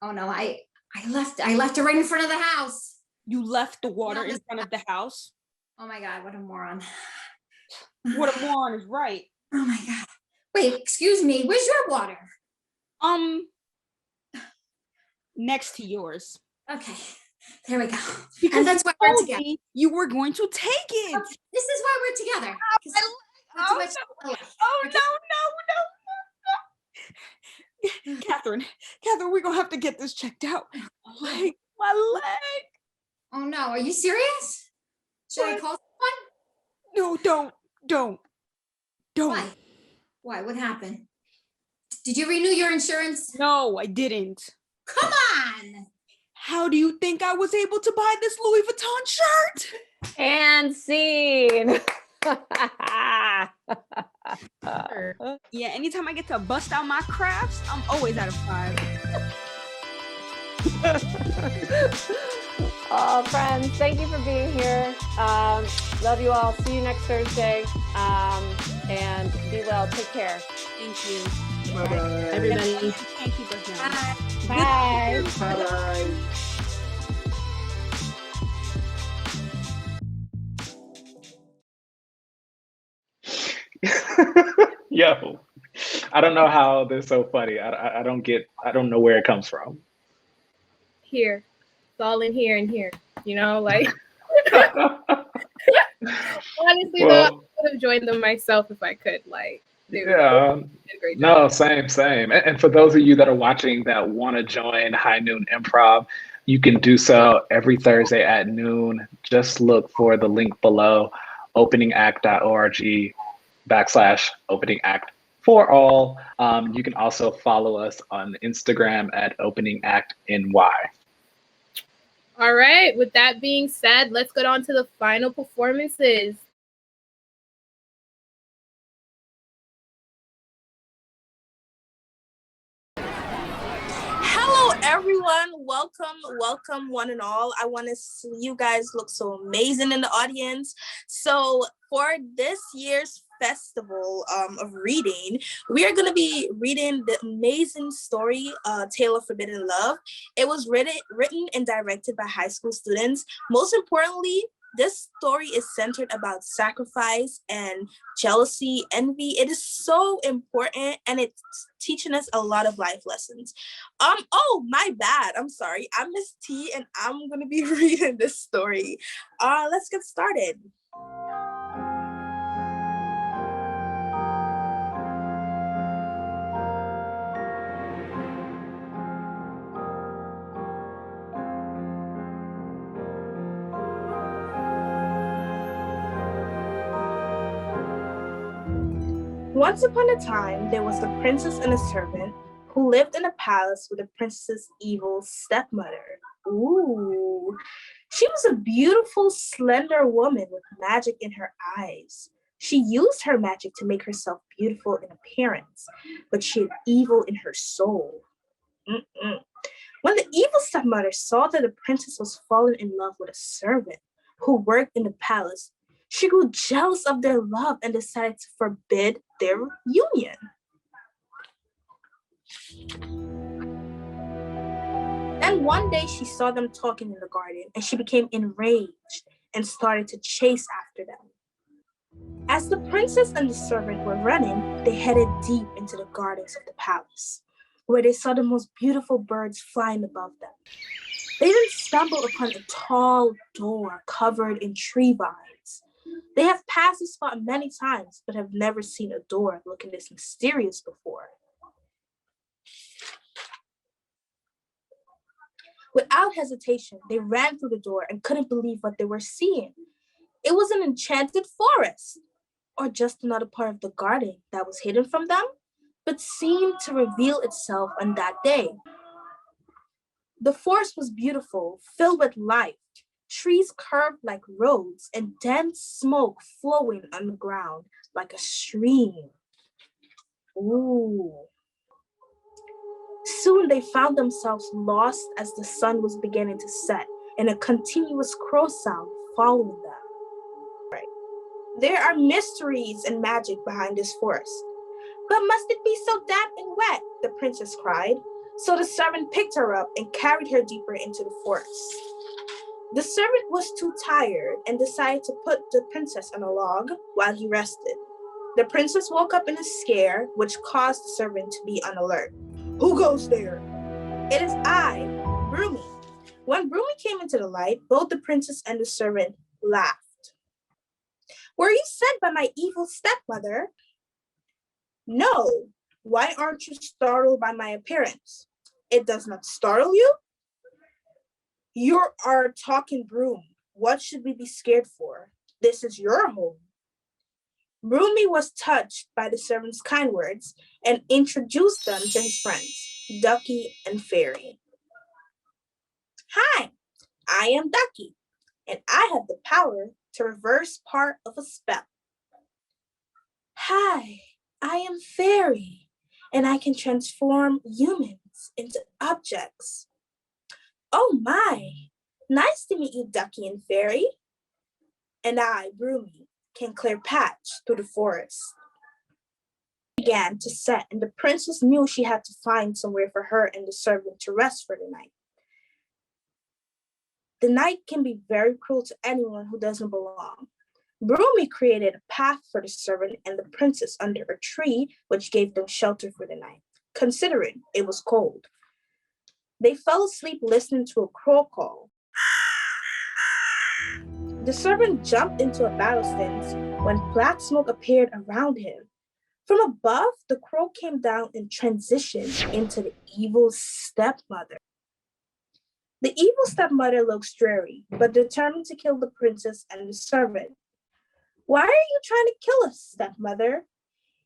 no, I left it right in front of the house. You left the water in front of the house? Oh my God, what a moron. What a moron is right. Oh my God. Wait, excuse me, where's your water? Next to yours. Okay, there we go. Because and that's why we're together. You were going to take it. Okay, this is why we're together. No. Catherine, we're gonna have to get this checked out. My leg. Oh no, are you serious? Should I call someone? No, don't. Why? What happened? Did you renew your insurance? No, I didn't. Come on! How do you think I was able to buy this Louis Vuitton shirt? And scene. Yeah, anytime I get to bust out my crafts, I'm always out of 5. Oh, friends, thank you for being here. Love you all. See you next Thursday. And be well. Take care. Thank you. Bye-bye. Everybody. Can't keep us down. Bye. Bye-bye. Yo, I don't know how they're so funny. I don't know where it comes from. Here. It's all in here and here. You know, like honestly though, I would have joined them myself if I could. Like they did a great job. No, same. And for those of you that are watching that want to join High Noon Improv, you can do so every Thursday at noon. Just look for the link below, openingact.org/opening act for all. You can also follow us on Instagram at openingactny. All right, with that being said, let's get on to the final performances. Hello, everyone. Welcome, one and all. I want to see you guys look so amazing in the audience. So for this year's festival of reading, we are going to be reading the amazing story, Tale of Forbidden Love. It was written and directed by high school students. Most importantly, this story is centered about sacrifice and jealousy, envy. It is so important, and it's teaching us a lot of life lessons. Oh, my bad. I'm sorry. I'm Miss T, and I'm gonna be reading this story. Let's get started. Once upon a time, there was a princess and a servant who lived in a palace with the princess's evil stepmother. Ooh. She was a beautiful, slender woman with magic in her eyes. She used her magic to make herself beautiful in appearance, but she had evil in her soul. When the evil stepmother saw that the princess was falling in love with a servant who worked in the palace, she grew jealous of their love and decided to forbid their union. Then one day she saw them talking in the garden and she became enraged and started to chase after them. As the princess and the servant were running, they headed deep into the gardens of the palace, where they saw the most beautiful birds flying above them. They then stumbled upon a tall door covered in tree vines. They have passed this spot many times, but have never seen a door looking this mysterious before. Without hesitation, they ran through the door and couldn't believe what they were seeing. It was an enchanted forest, or just another part of the garden that was hidden from them, but seemed to reveal itself on that day. The forest was beautiful, filled with life, trees curved like roads, and dense smoke flowing on the ground like a stream. Ooh. Soon they found themselves lost as the sun was beginning to set, and a continuous crow sound following them. There are mysteries and magic behind this forest. But must it be so damp and wet? The princess cried. So the servant picked her up and carried her deeper into the forest. The servant was too tired and decided to put the princess on a log while he rested. The princess woke up in a scare, which caused the servant to be on alert. Who goes there? It is I, Broomy. When Broomy came into the light, both the princess and the servant laughed. Were you sent by my evil stepmother? No. Why aren't you startled by my appearance? It does not startle you? You're our talking broom. What should we be scared for? This is your home. Broomy was touched by the servant's kind words and introduced them to his friends, Ducky and Fairy. Hi, I am Ducky, and I have the power to reverse part of a spell. Hi, I am Fairy, and I can transform humans into objects. Oh my, nice to meet you, Ducky and Fairy. And I, Broomy, can clear paths through the forest. It began to set, and the princess knew she had to find somewhere for her and the servant to rest for the night. The night can be very cruel to anyone who doesn't belong. Broomy created a path for the servant and the princess under a tree, which gave them shelter for the night, considering it was cold. They fell asleep listening to a crow call. The servant jumped into a battle stance when black smoke appeared around him. From above, the crow came down and transitioned into the evil stepmother. The evil stepmother looks dreary, but determined to kill the princess and the servant. Why are you trying to kill us, stepmother?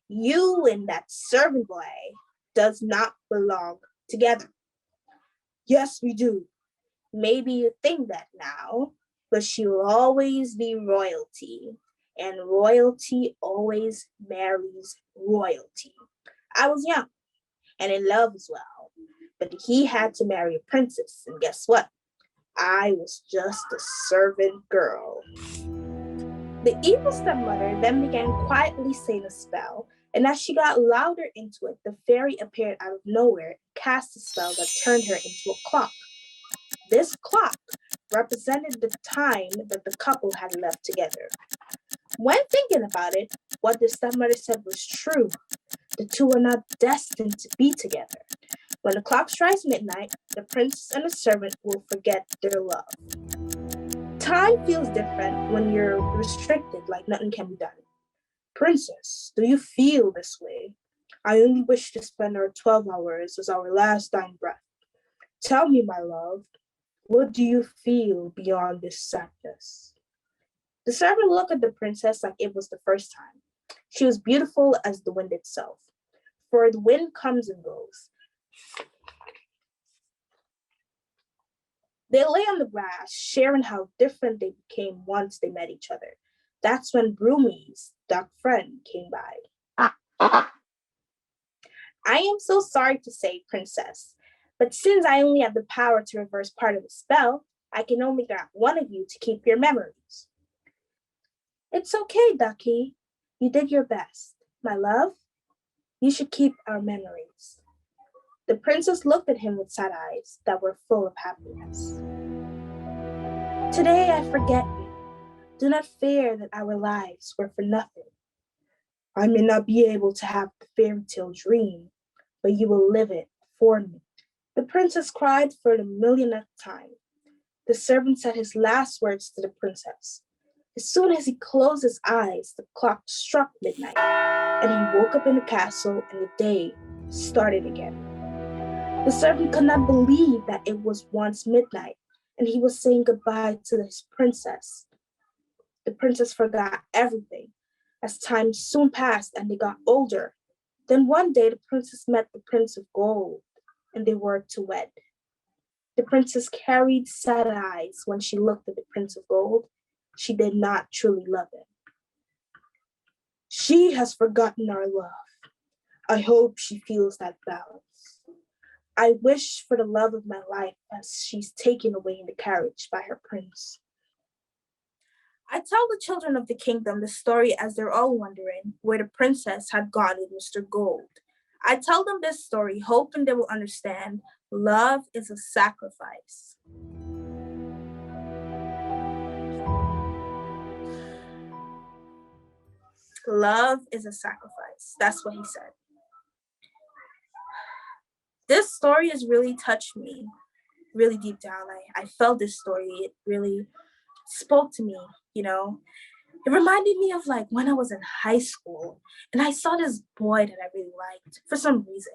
You and that servant boy does not belong together. Yes, we do. Maybe you think that now, but she will always be royalty, and royalty always marries royalty. I was young and in love as well, but he had to marry a princess. And guess what? I was just a servant girl. The evil stepmother then began quietly saying a spell, and as she got louder into it, the fairy appeared out of nowhere and cast a spell that turned her into a clock. This clock represented the time that the couple had left together. When thinking about it, what the stepmother said was true. The two are not destined to be together. When the clock strikes midnight, the princess and the servant will forget their love. Time feels different when you're restricted, like nothing can be done. Princess, do you feel this way? I only wish to spend our 12 hours as our last dying breath. Tell me, my love, what do you feel beyond this sadness? The servant looked at the princess like it was the first time. She was beautiful as the wind itself, for the wind comes and goes. They lay on the grass, sharing how different they became once they met each other. That's when Broomies, duck friend, came by. I am so sorry to say, princess, but since I only have the power to reverse part of the spell, I can only grant one of you to keep your memories. It's okay, Ducky. You did your best. My love, you should keep our memories. The princess looked at him with sad eyes that were full of happiness. Today I forget you. Do not fear that our lives were for nothing. I may not be able to have the fairy tale dream, but you will live it for me. The princess cried for the millionth time. The servant said his last words to the princess. As soon as he closed his eyes, the clock struck midnight, and he woke up in the castle and the day started again. The servant could not believe that it was once midnight, and he was saying goodbye to his princess. The princess forgot everything as time soon passed and they got older. Then one day the princess met the Prince of Gold, and they were to wed. The princess carried sad eyes when she looked at the Prince of Gold. She did not truly love him. She has forgotten our love. I hope she feels that balance. I wish for the love of my life as she's taken away in the carriage by her prince. I tell the children of the kingdom the story as they're all wondering where the princess had gone with Mr. Gold. I tell them this story hoping they will understand love is a sacrifice. Love is a sacrifice. That's what he said. This story has really touched me, really deep down. I felt this story. It really spoke to me, you know. It reminded me of like when I was in high school and I saw this boy that I really liked for some reason.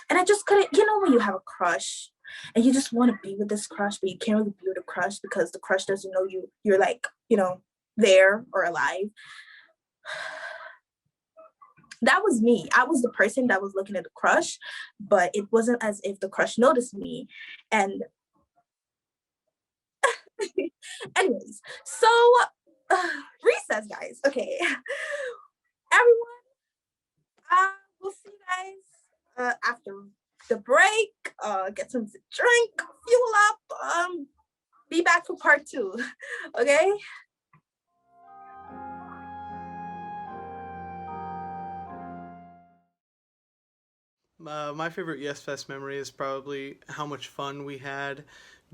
And I just couldn't, you know, when you have a crush and you just want to be with this crush, but you can't really be with a crush because the crush doesn't know you're like, you know, there or alive. That was me. I was the person that was looking at the crush, but it wasn't as if the crush noticed me. And anyways, so recess, guys. Okay. Everyone, we'll see you guys after the break. Get something to drink, fuel up, be back for part 2. Okay? My favorite YESfest memory is probably how much fun we had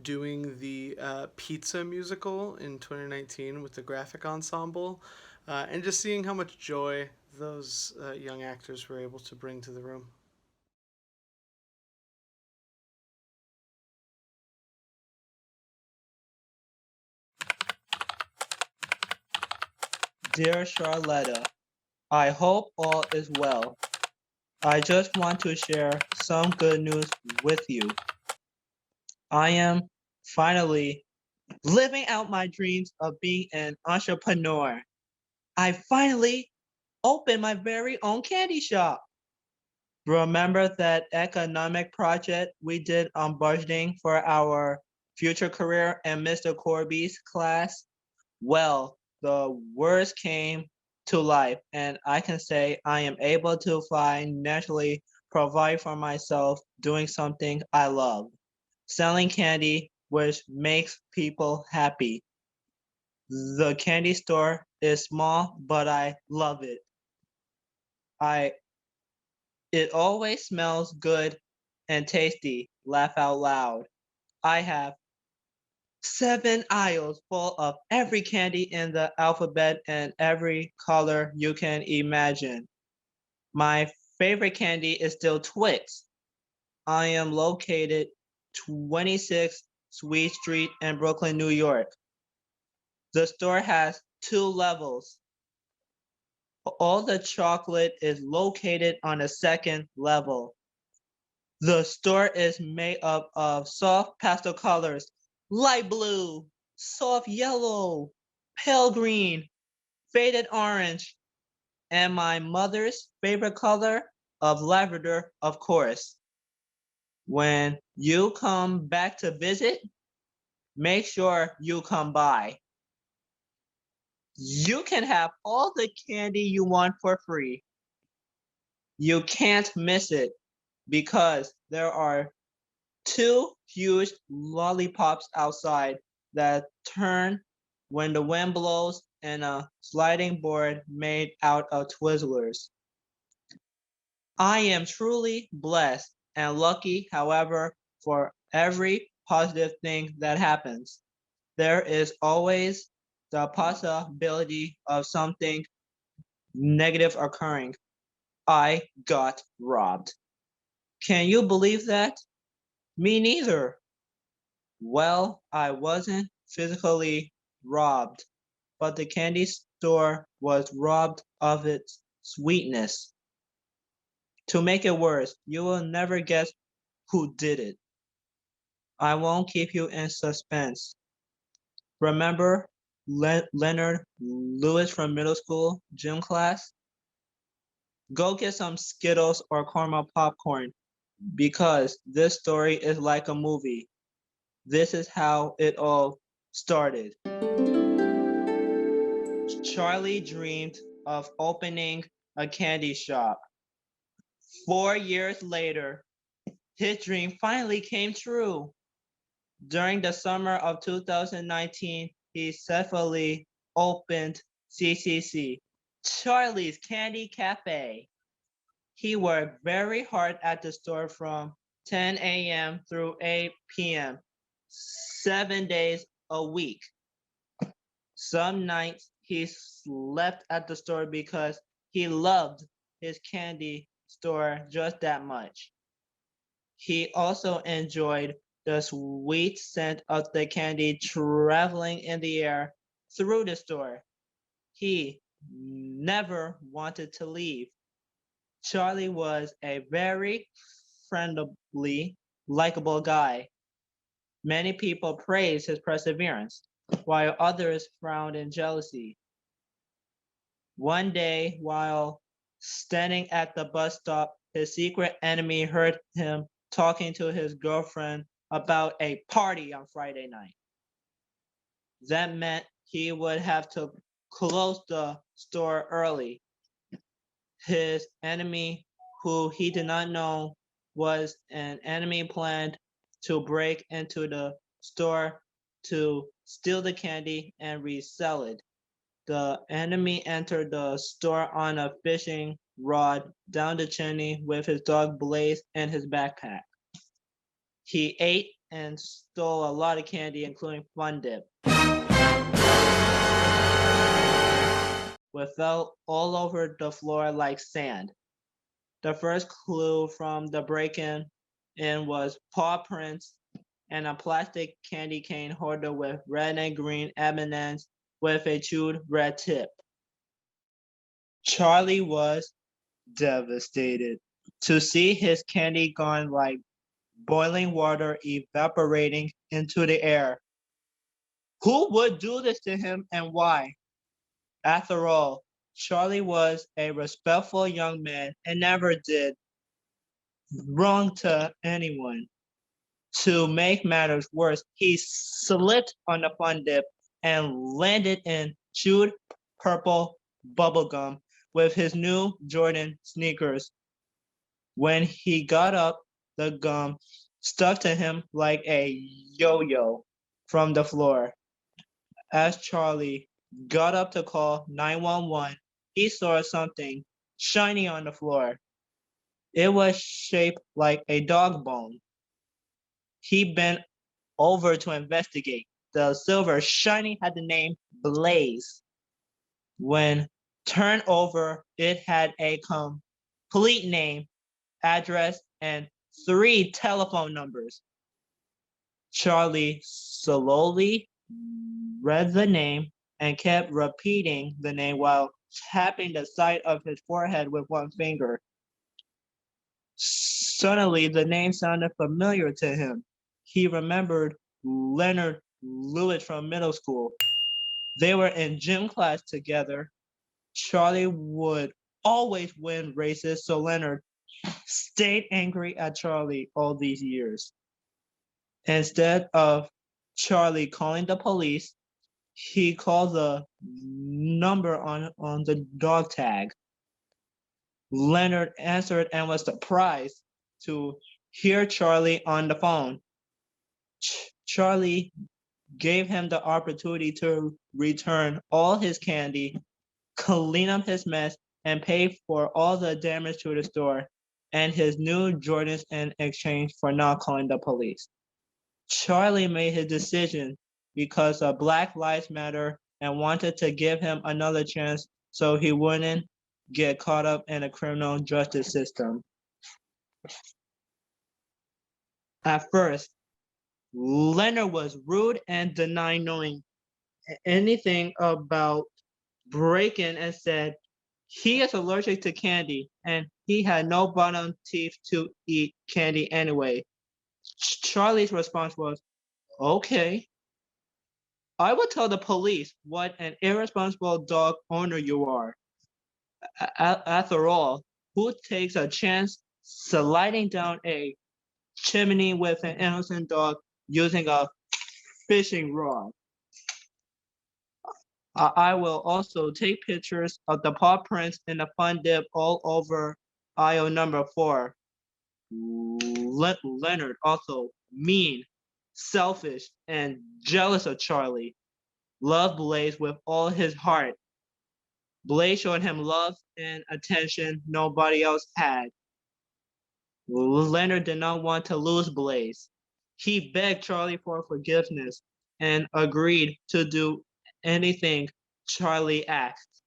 doing the pizza musical in 2019 with the graphic ensemble, and just seeing how much joy those young actors were able to bring to the room. Dear Charlotta, I hope all is well. I just want to share some good news with you. I am finally living out my dreams of being an entrepreneur. I finally opened my very own candy shop. Remember that economic project we did on budgeting for our future career in Mr. Corby's class? Well, the words came to life, and I can say I am able to financially provide for myself doing something I love, selling candy, which makes people happy. The candy store is small, but I love it. It always smells good and tasty. Laugh out loud. I have 7 aisles full of every candy in the alphabet and every color you can imagine. My favorite candy is still Twix. I am located 26 Sweet Street in Brooklyn, New York. The store has 2 levels. All the chocolate is located on the second level. The store is made up of soft pastel colors, light blue, soft yellow, pale green, faded orange, and my mother's favorite color of lavender, of course. When you come back to visit, make sure you come by. You can have all the candy you want for free. You can't miss it because there are 2 huge lollipops outside that turn when the wind blows and a sliding board made out of Twizzlers. I am truly blessed and lucky, however, for every positive thing that happens. There is always the possibility of something negative occurring. I got robbed. Can you believe that? Me neither. Well, I wasn't physically robbed, but the candy store was robbed of its sweetness. To make it worse, you will never guess who did it. I won't keep you in suspense. Remember Leonard Lewis from middle school gym class? Go get some Skittles or caramel popcorn because this story is like a movie. This is how it all started. Charlie dreamed of opening a candy shop. 4 years later, his dream finally came true. During the summer of 2019, he successfully opened CCC, Charlie's Candy Cafe. He worked very hard at the store from 10 a.m. through 8 p.m., 7 days a week. Some nights he slept at the store because he loved his candy store just that much. He also enjoyed the sweet scent of the candy traveling in the air through the store. He never wanted to leave. Charlie was a very friendly, likable guy. Many people praised his perseverance, while others frowned in jealousy. One day, while standing at the bus stop, his secret enemy heard him talking to his girlfriend about a party on Friday night. That meant he would have to close the store early. His enemy, who he did not know was an enemy, planned to break into the store to steal the candy and resell it. The enemy entered the store on a fishing rod down the chimney with his dog Blaze in his backpack. He ate and stole a lot of candy, including Fun Dip, which fell all over the floor like sand. The first clue from the break-in was paw prints and a plastic candy cane holder with red and green M&Ms with a chewed red tip. Charlie was devastated to see his candy gone like boiling water evaporating into the air. Who would do this to him and why? After all, Charlie was a respectful young man and never did wrong to anyone. To make matters worse, he slipped on the Fun Dip and landed in chewed purple bubblegum with his new Jordan sneakers. When he got up, the gum stuck to him like a yo-yo from the floor. As Charlie got up to call 911, he saw something shiny on the floor. It was shaped like a dog bone. He bent over to investigate. The silver shiny had the name Blaze. When turned over, it had a complete name, address, and 3 telephone numbers. Charlie slowly read the name and kept repeating the name while tapping the side of his forehead with one finger. Suddenly, the name sounded familiar to him. He remembered Leonard Lewis from middle school. They were in gym class together. Charlie would always win races, so Leonard stayed angry at Charlie all these years. Instead of Charlie calling the police, he called the number on the dog tag. Leonard answered and was surprised to hear Charlie on the phone. Charlie gave him the opportunity to return all his candy, clean up his mess, and pay for all the damage to the store and his new Jordans in exchange for not calling the police. Charlie made his decision because of Black Lives Matter and wanted to give him another chance so he wouldn't get caught up in the criminal justice system. At first, Leonard was rude and denied knowing anything about breaking and said he is allergic to candy and he had no bottom teeth to eat candy anyway. Charlie's response was, "Okay, I will tell the police what an irresponsible dog owner you are. After all, who takes a chance sliding down a chimney with an innocent dog using a fishing rod? I will also take pictures of the paw prints in the fun dip all over aisle number 4. Leonard also mean, selfish, and jealous of Charlie. Loved Blaze with all his heart. Blaze showed him love and attention nobody else had. Leonard did not want to lose Blaze. He begged Charlie for forgiveness and agreed to do anything Charlie asked.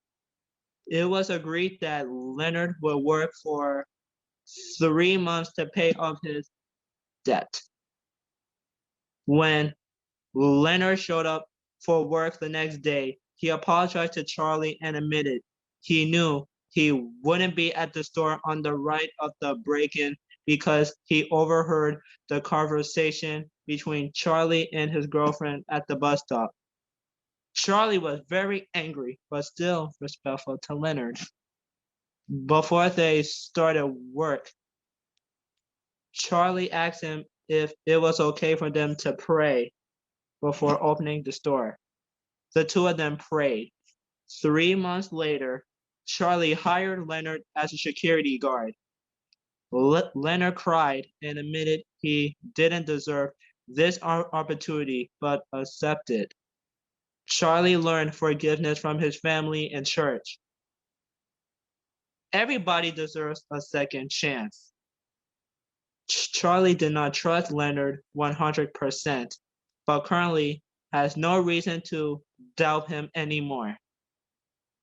It was agreed that Leonard would work for 3 months to pay off his debt. When Leonard showed up for work the next day, he apologized to Charlie and admitted he knew he wouldn't be at the store on the night of the break-in because he overheard the conversation between Charlie and his girlfriend at the bus stop. Charlie was very angry, but still respectful to Leonard. Before they started work, Charlie asked him if it was okay for them to pray before opening the store. The two of them prayed. 3 months later, Charlie hired Leonard as a security guard. Leonard cried and admitted he didn't deserve this opportunity, but accepted. Charlie learned forgiveness from his family and church. Everybody deserves a second chance. Charlie did not trust Leonard 100%, but currently has no reason to doubt him anymore.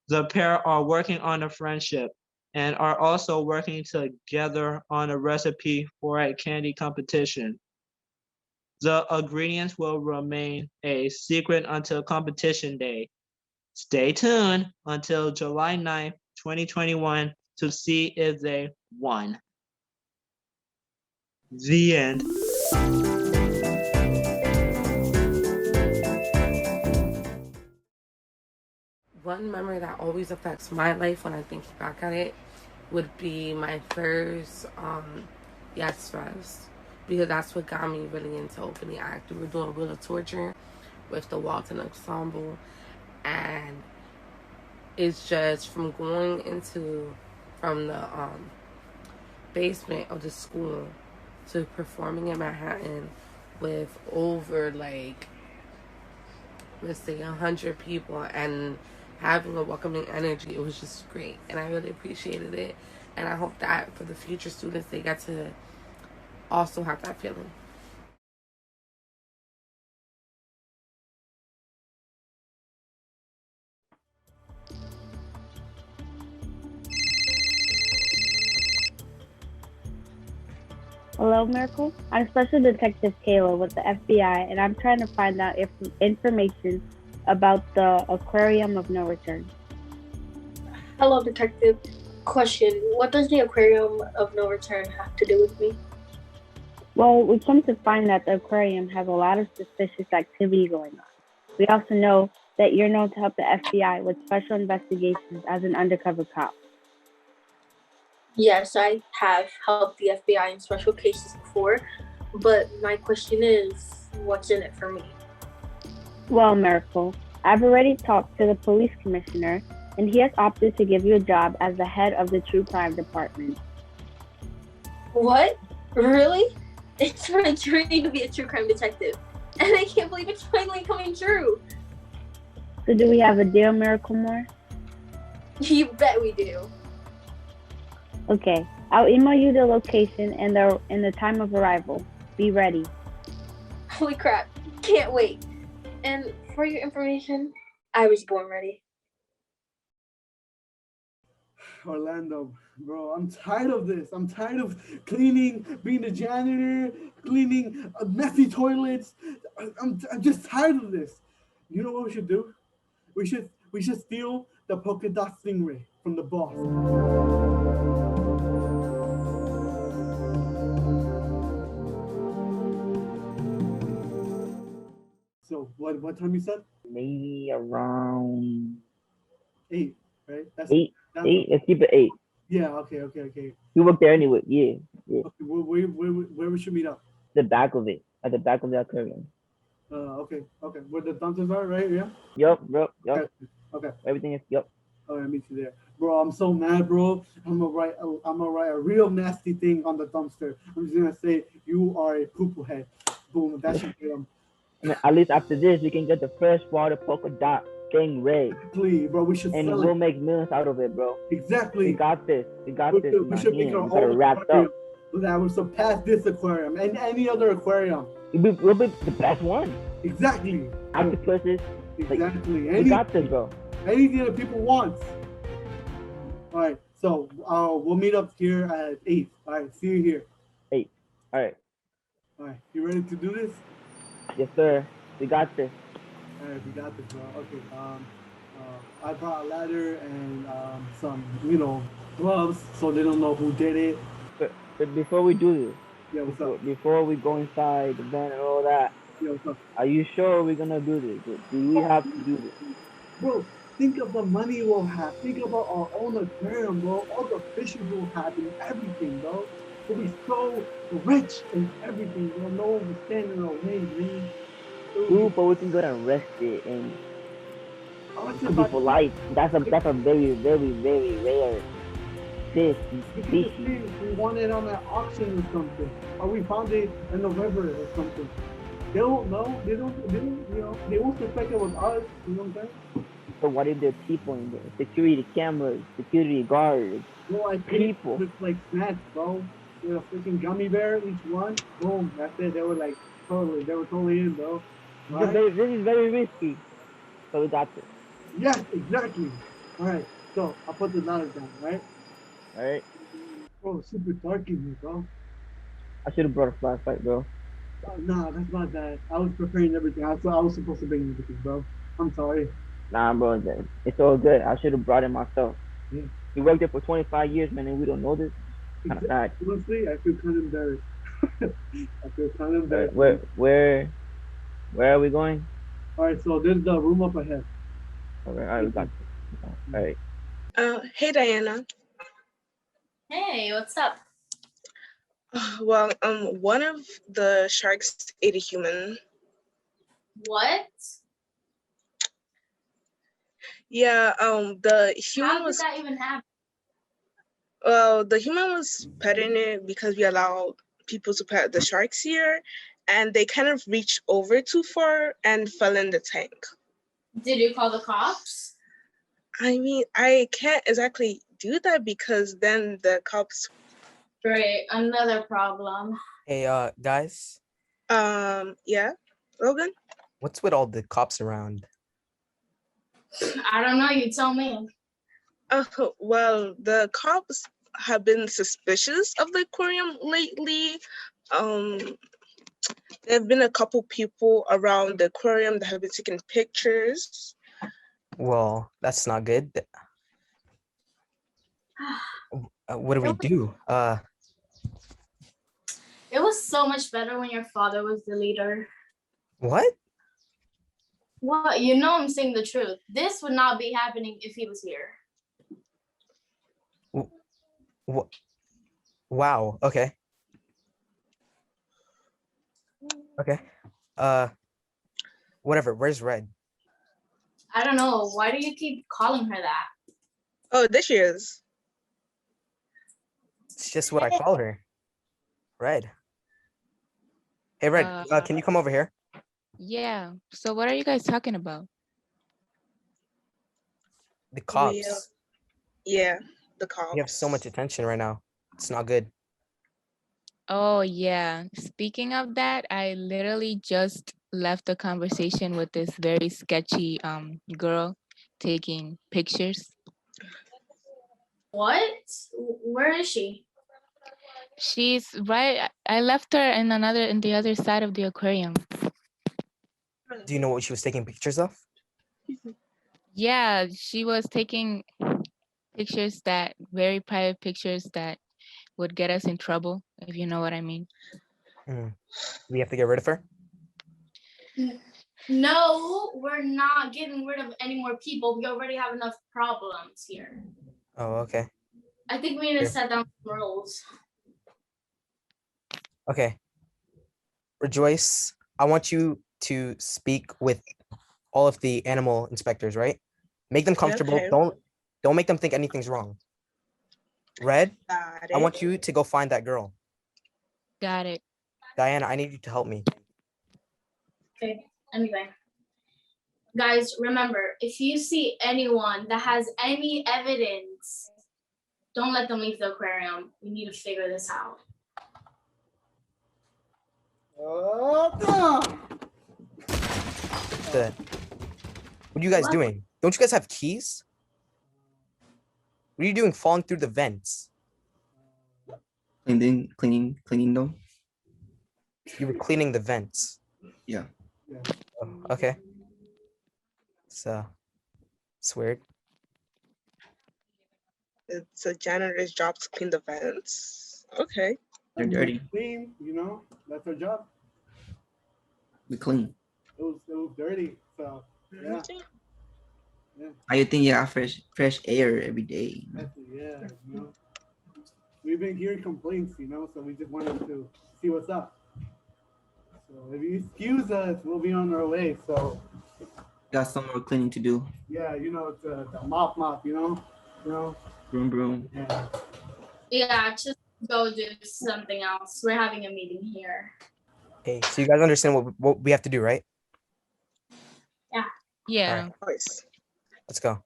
The pair are working on a friendship and are also working together on a recipe for a candy competition. The ingredients will remain a secret until competition day. Stay tuned until July 9th, 2021 to see if they won. The end. One memory that always affects my life when I think back at it would be my first YESfest, because that's what got me really into opening act. We were doing Wheel of Torture with the Walton Ensemble, and it's just from going from the basement of the school to performing in Manhattan with over like, let's say 100 people and having a welcoming energy. It was just great, and I really appreciated it. And I hope that for the future students, they get to also have that feeling. Hello, Miracle. I'm Special Detective Kayla with the FBI, and I'm trying to find out information about the Aquarium of No Return. Hello, Detective. Question: what does the Aquarium of No Return have to do with me? Well, we come to find that the aquarium has a lot of suspicious activity going on. We also know that you're known to help the FBI with special investigations as an undercover cop. Yes, I have helped the FBI in special cases before, but my question is, what's in it for me? Well, Miracle, I've already talked to the police commissioner, and he has opted to give you a job as the head of the true crime department. What? Really? It's my dream to be a true crime detective, and I can't believe it's finally coming true. So do we have a deal, Miracle Moore? You bet we do. Okay, I'll email you the location and the time of arrival. Be ready. Holy crap, can't wait. And for your information, I was born ready. Orlando, bro, I'm tired of this. I'm tired of cleaning, being a janitor, cleaning messy toilets. I'm just tired of this. You know what we should do? We should steal the polka dot stingray from the boss. So what time you said? Maybe around 8, right? eight. Let's keep it 8. Yeah. Okay. You work there anyway. Yeah. Okay, where we should meet up? The back of it, at the back of the aquarium. Okay. Where the dumpsters are, right? Yeah. Yup, bro. Yup. Okay. Everything is yup. All right, meet you there, bro. I'm so mad, bro. I'm gonna write a real nasty thing on the dumpster. I'm just gonna say you are a poo head. Boom. That should get them. And at least after this, we can get the freshwater polka dot stingray. Please, bro. We should. And sell we'll it. make millions out of it, bro. Exactly. We got this. We got this. We should make our we got it own wrapped aquarium up. that will surpass this aquarium and any other aquarium. We'll be the best one. Exactly. Octopuses. Exactly. We got this, bro. Anything that people want. All right. So we'll meet up here at 8. All right. See you here. 8. All right. All right. You ready to do this? Yes, sir. We got this. All right. We got this, bro. Okay. I brought a ladder and some, gloves so they don't know who did it. But before we do this, yeah, what's up? Before we go inside the van and all that, yeah, what's up? Are you sure we're gonna do this? Do we have to do this? Bro, think of the money we'll have. Think about our own aquarium, bro. All the fishes we'll have and everything, bro. We'll be so rich and everything, bro. No one will stand in our way, man. Ooh, but we can get arrested and to be polite. That's a very, very, very rare species. We won it on that auction or something. Or we found it in the river or something. They don't know. They won't suspect it was us. You know what I'm saying? So what if there are people in there? Security cameras, security guards, people. With like snacks, bro. With a freaking gummy bear, each one. Boom. That's it. They were totally in, bro. Right? This is very risky. So we got this. Yes, exactly. All right. So I'll put the ladder down, right? All right. Oh, super dark in here, bro. I should have brought a flashlight, bro. Nah, that's not bad. I was preparing everything. I was supposed to bring everything, bro. I'm sorry. Nah, bro. It's all good. I should have brought it myself. Yeah. We worked there for 25 years, man, and we don't know this. Kind of sad. Honestly, I feel kind of embarrassed. I feel kind of embarrassed. Where are we going? All right, so there's the room up ahead. All right, we got this. All right. Hey, Diana. Hey, what's up? Well, one of the sharks ate a human. What? Yeah, the human How did that even happen? Well, the human was petting it because we allowed people to pet the sharks here, and they kind of reached over too far and fell in the tank. Did you call the cops? I mean, I can't exactly do that because then the cops. Great, another problem. Hey, guys, Yeah, Logan? what's with all the cops around? I don't know, you tell me. Oh, well, the cops have been suspicious of the aquarium lately. There have been a couple people around the aquarium that have been taking pictures. Well, that's not good. What do we do? It was so much better when your father was the leader. What? What? You know I'm saying the truth. This would not be happening if he was here. Wow. Okay. Okay. Whatever. Where's Red? I don't know. Why do you keep calling her that? Oh, there she is. It's just what I call her. Red. Hey, Red. Can you come over here? Yeah. So what are you guys talking about? The cops. Yeah, the cops. You have so much attention right now. It's not good. Oh, yeah. Speaking of that, I literally just left a conversation with this very sketchy girl taking pictures. What? Where is she? She's right. I left her in the other side of the aquarium. Do you know what she was taking pictures of? Yeah, she was taking pictures very private pictures that would get us in trouble, if you know what I mean. We have to get rid of her? No, we're not getting rid of any more people. We already have enough problems here. Oh, okay. I think we need to set down some rules. Okay. Rejoice, I want you to speak with all of the animal inspectors, right? Make them comfortable. Okay. Don't make them think anything's wrong. Red, Got I it. want you to go find that girl. Got it. Diana, I need you to help me. Okay, anyway. Guys, remember, if you see anyone that has any evidence, don't let them leave the aquarium. We need to figure this out. What are you guys doing? Don't you guys have keys? What are you doing falling through the vents? Cleaning them. You were cleaning the vents. Yeah. Oh, okay. It's weird. It's a janitor's job to clean the vents. Okay. They're dirty. Clean, you know, that's our job. We clean. It was dirty, so yeah. I think you have fresh air every day. Yeah, you know. We've been hearing complaints, you know, so we just wanted to see what's up. So if you excuse us, we'll be on our way. So Got some more cleaning to do. yeah, you know, it's the mop, you know. Broom. Yeah. Yeah, just go do something else. We're having a meeting here. Okay, so you guys understand what we have to do, right? Yeah. Yeah. Let's go.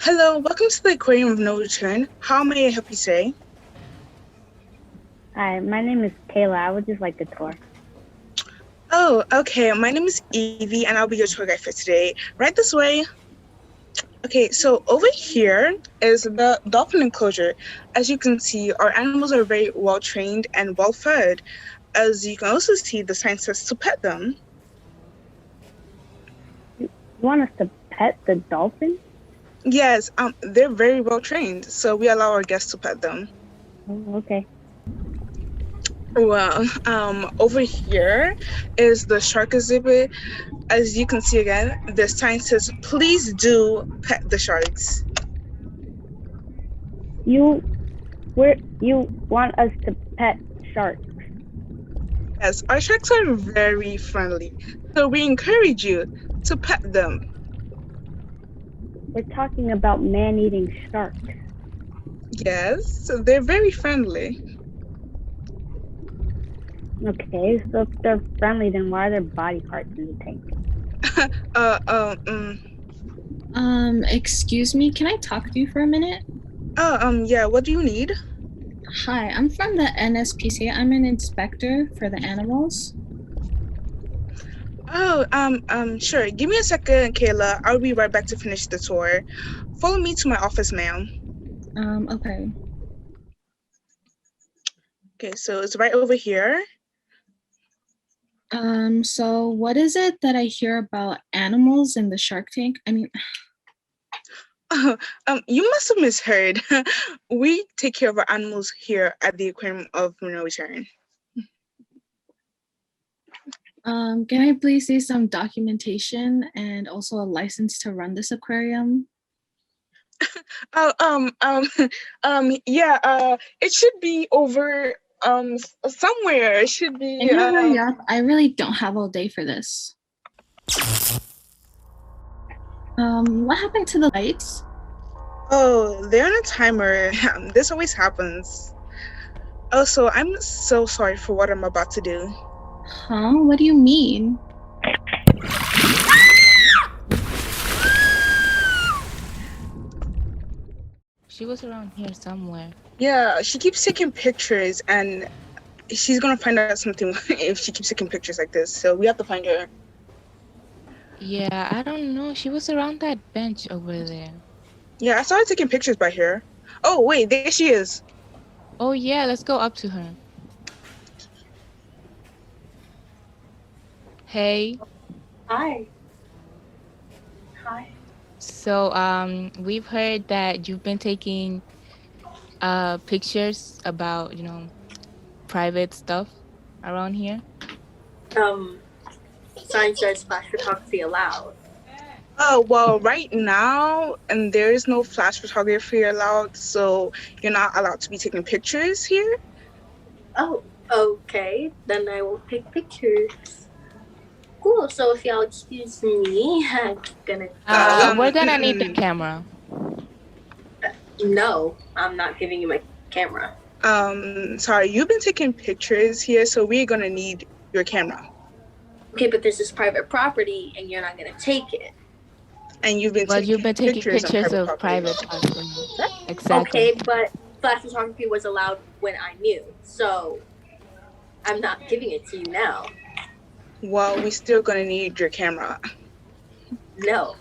Hello, welcome to the Aquarium of No Return. How may I help you today? Hi, my name is Kayla. I would just like the tour. Oh, okay. My name is Evie, and I'll be your tour guide for today. Right this way. Okay, so over here is the dolphin enclosure. As you can see, our animals are very well trained and well fed. As you can also see, the sign says to pet them. You want us to pet the dolphin? Yes, they're very well trained, so we allow our guests to pet them. Oh, okay. Well, over here is the shark exhibit. As you can see again, the sign says, please do pet the sharks. You want us to pet sharks? Yes, our sharks are very friendly, so we encourage you to pet them. We're talking about man-eating sharks. Yes, so they're very friendly. Okay, so if they're friendly, then why are there body parts in the tank? Excuse me, can I talk to you for a minute? Yeah, what do you need? Hi, I'm from the NSPCA. I'm an inspector for the animals. Oh, sure. Give me a second, Kayla. I'll be right back to finish the tour. Follow me to my office, ma'am. Okay. Okay, so it's right over here. So what is it that I hear about animals in the Shark Tank? I mean, You must have misheard. We take care of our animals here at the Aquarium of No Return. can I please see some documentation and also a license to run this aquarium? Yeah, it should be over, somewhere. It should be, Can you hurry up? I really don't have all day for this. What happened to the lights? Oh, they're on a timer. This always happens. Also, I'm so sorry for what I'm about to do. Huh? What do you mean? She was around here somewhere. Yeah, she keeps taking pictures and she's gonna find out something if she keeps taking pictures like this. So we have to find her. Yeah, I don't know. She was around that bench over there. Yeah, I saw her taking pictures by here. Oh, wait, there she is. Oh yeah, let's go up to her. Hey. Hi. Hi. So we've heard that you've been taking pictures about, private stuff around here. Sign says flash photography allowed. Oh, well, right now, and there is no flash photography allowed, so you're not allowed to be taking pictures here. Oh, okay. Then I will take pictures. Cool. So if y'all excuse me, I'm gonna. We're gonna need the camera. No, I'm not giving you my camera. Sorry, you've been taking pictures here, so we're gonna need your camera. Okay, but this is private property, and you're not gonna take it. And you've been taking pictures of private property. Exactly. Okay, but flash photography was allowed when I knew, so I'm not giving it to you now. Well, we're still gonna need your camera. No.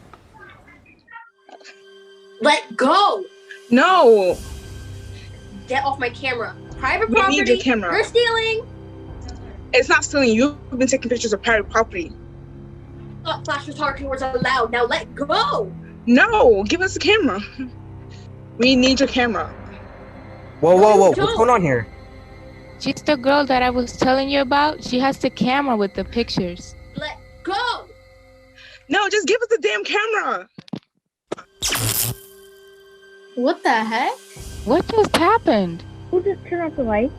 Let go! No! Get off my camera. Private We property. need your camera. You're stealing! It's not stealing. You've been taking pictures of private property. Thought flash photography was allowed. Now let go! No! Give us the camera. We need your camera. Whoa, whoa, whoa. What's going on here? She's the girl that I was telling you about. She has the camera with the pictures. Let go! No, just give us the damn camera. What the heck? What just happened? Who just turned off the lights?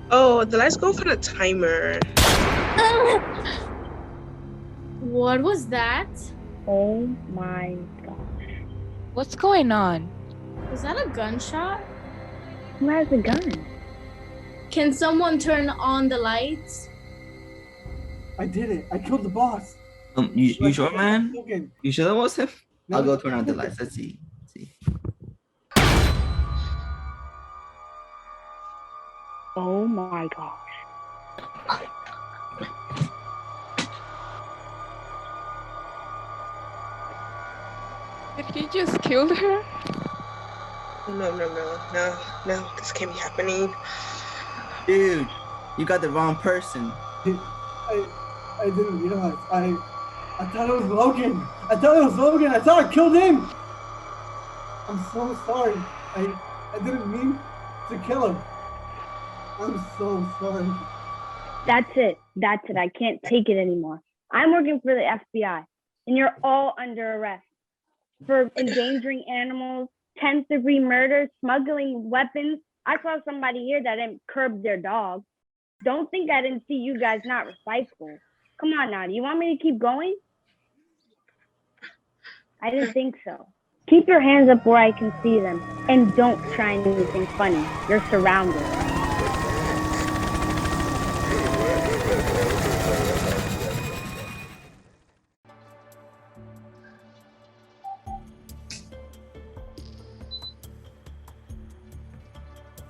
Oh, the lights go for the timer. What was that? Oh my gosh. What's going on? Was that a gunshot? Who has a gun? Can someone turn on the lights? I did it. I killed the boss. You sure, man? Logan. You sure that was him? No, I'll go turn on the lights. Let's see. Oh my gosh. Did he just kill her? No, this can't be happening. Dude, you got the wrong person. I didn't realize. I thought it was Logan. I thought I killed him. I'm so sorry. I didn't mean to kill him. I'm so sorry. That's it. I can't take it anymore. I'm working for the FBI, and you're all under arrest for endangering animals, 10th degree murder, smuggling weapons. I saw somebody here that didn't curb their dog. Don't think I didn't see you guys not recycle. Come on now. Do you want me to keep going? I didn't think so. Keep your hands up where I can see them, and don't try anything funny. You're surrounded.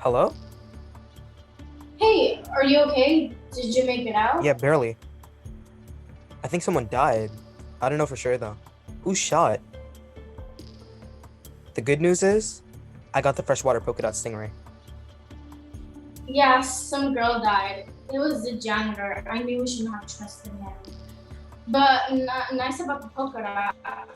Hello? Hey, are you okay? Did you make it out? Yeah, barely. I think someone died. I don't know for sure though. Who shot? The good news is, I got the freshwater polka dot stingray. Yeah, some girl died. It was the janitor. I knew we shouldn't have trusted him. But nice about the polka dot.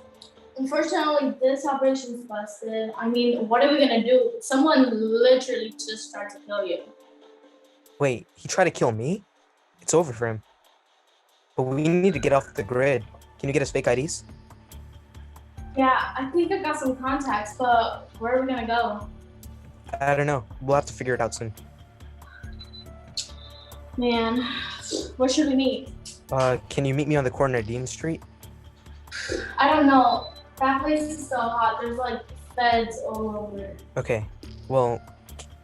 Unfortunately, this operation's busted. I mean, what are we gonna do? Someone literally just tried to kill you. Wait, he tried to kill me? It's over for him. But we need to get off the grid. Can you get us fake IDs? Yeah, I think I got some contacts, but where are we gonna go? I don't know. We'll have to figure it out soon. Man, where should we meet? Can you meet me on the corner of Dean Street? I don't know. That place is so hot. There's like feds all over. Okay. Well,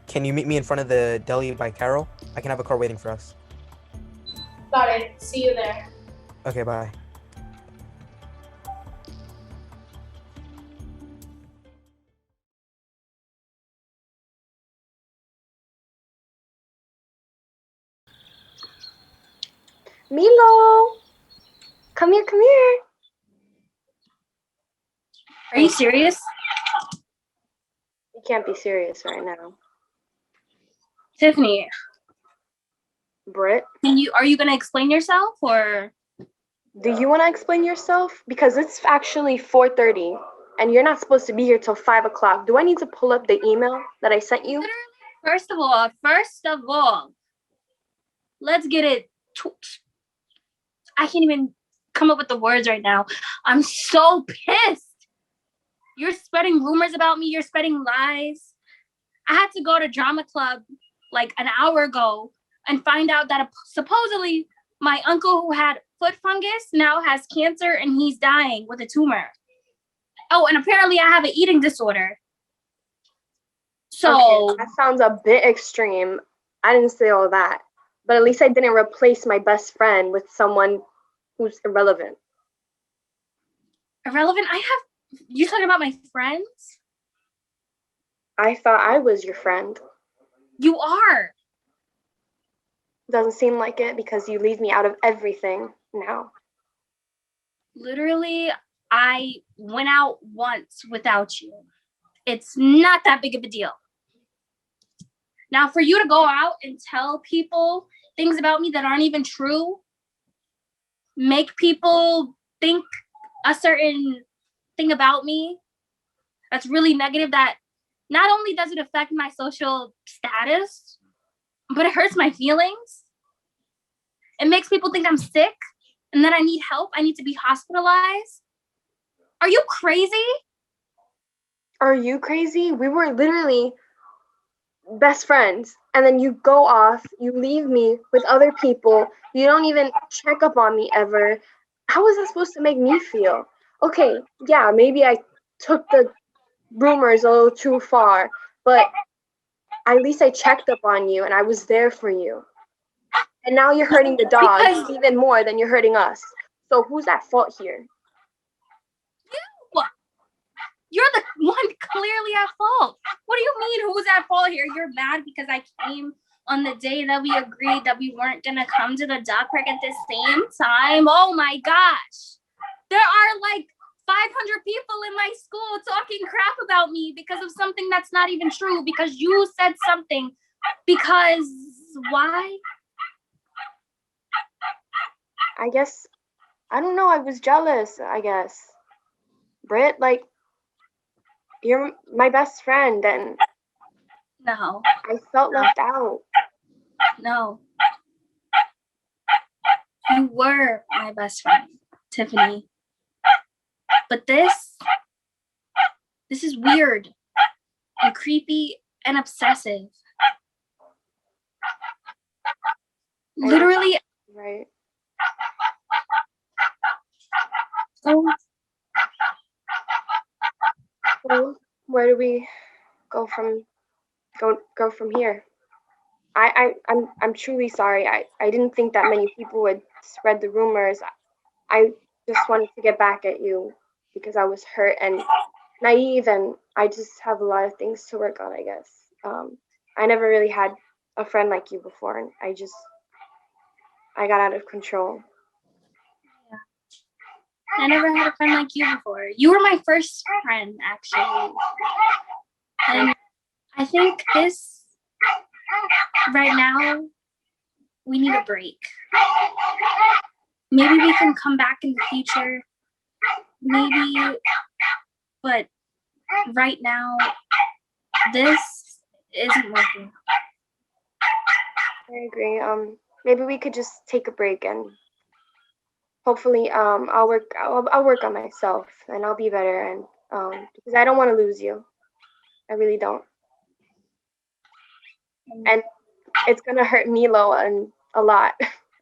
can you meet me in front of the deli by Carol? I can have a car waiting for us. Got it. See you there. Okay, bye. Milo, come here, come here. Are you serious? You can't be serious right now. Tiffany, Britt, are you gonna explain yourself or? do you want to explain yourself? Because it's actually 4:30 and you're not supposed to be here till 5 o'clock. Do I need to pull up the email that I sent you? First of all, let's get it. I can't even come up with the words right now. I'm so pissed. You're spreading rumors about me. You're spreading lies. I had to go to drama club like an hour ago and find out that supposedly my uncle who had foot fungus now has cancer and he's dying with a tumor. Oh, and apparently I have an eating disorder. So okay, that sounds a bit extreme. I didn't say all that. But at least I didn't replace my best friend with someone who's irrelevant. Irrelevant? You talking about my friends? I thought I was your friend. You are. Doesn't seem like it because you leave me out of everything now. Literally, I went out once without you. It's not that big of a deal. Now, for you to go out and tell people things about me that aren't even true, make people think a certain thing about me that's really negative, that not only does it affect my social status, but it hurts my feelings. It makes people think I'm sick and that I need help. I need to be hospitalized. Are you crazy? Are you crazy? We were literally best friends. And then you go off, you leave me with other people. You don't even check up on me ever. How is that supposed to make me feel? Okay, yeah, maybe I took the rumors a little too far, but at least I checked up on you and I was there for you. And now you're hurting the dog even more than you're hurting us. So who's at fault here? You're the one clearly at fault. What do you mean who's at fault here? You're mad because I came on the day that we agreed that we weren't going to come to the duck park at the same time? Oh my gosh. There are like 500 people in my school talking crap about me because of something that's not even true, because you said something. Because why? I guess, I don't know, I was jealous, I guess. Britt, like, you're my best friend and no, I felt left out. No. You were my best friend, Tiffany. But this is weird and creepy and obsessive. Literally. Right. So where do we go from here? I'm truly sorry. I didn't think that many people would spread the rumors. I just wanted to get back at you because I was hurt and naive, and I just have a lot of things to work on, I guess. I never really had a friend like you before, and I got out of control. I never had a friend like you before. You were my first friend, actually. And I think right now, we need a break. Maybe we can come back in the future. Maybe, but right now, this isn't working. I agree. Maybe we could just take a break and hopefully I'll work on myself and I'll be better and because I don't want to lose you. I really don't. And it's gonna hurt Milo and a lot.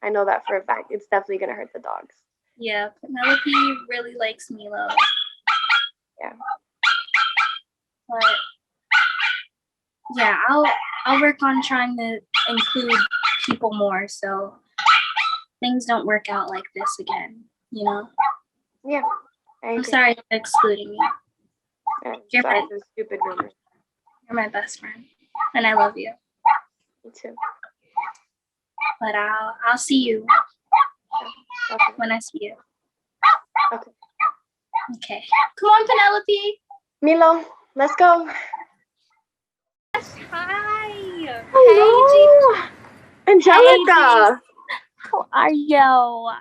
I know that for a fact. It's definitely gonna hurt the dogs. Yeah, Penelope really likes Milo. Yeah. But yeah, I'll work on trying to include people more so things don't work out like this again, you know? Yeah. I'm sorry for excluding you. Yeah, You're sorry my, for the stupid rumors. you're my best friend. And I love you. Me too. But I'll see you when I see you. Okay. Okay. Come on, Penelope. Milo, let's go. Hi. Hello. Hey, Angelica. How are you?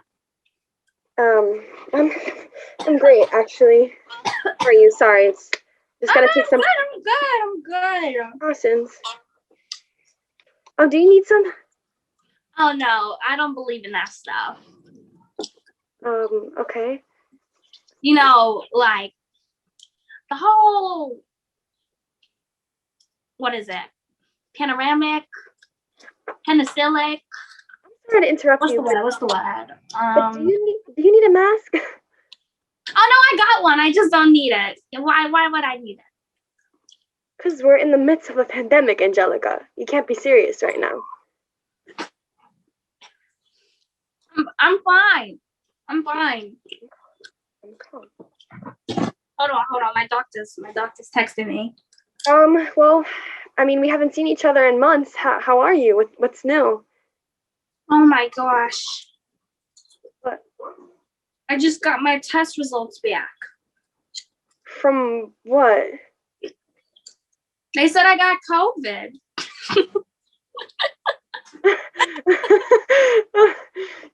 I'm great actually. How are you? Sorry, it's just gotta take some I'm good. precautions. Oh, do you need some? Oh no, I don't believe in that stuff. Okay. You know, like the whole what is it? Panoramic, penicillic. Sorry to interrupt What's you. the word? What's the word? But do you need a mask? Oh no, I got one. I just don't need it. Why would I need it? Because we're in the midst of a pandemic, Angelica. You can't be serious right now. I'm fine. I'm fine. Hold on. My doctor's texting me. Well, I mean, we haven't seen each other in months. How are you? What's new? Oh my gosh. What? I just got my test results back. From what? They said I got COVID.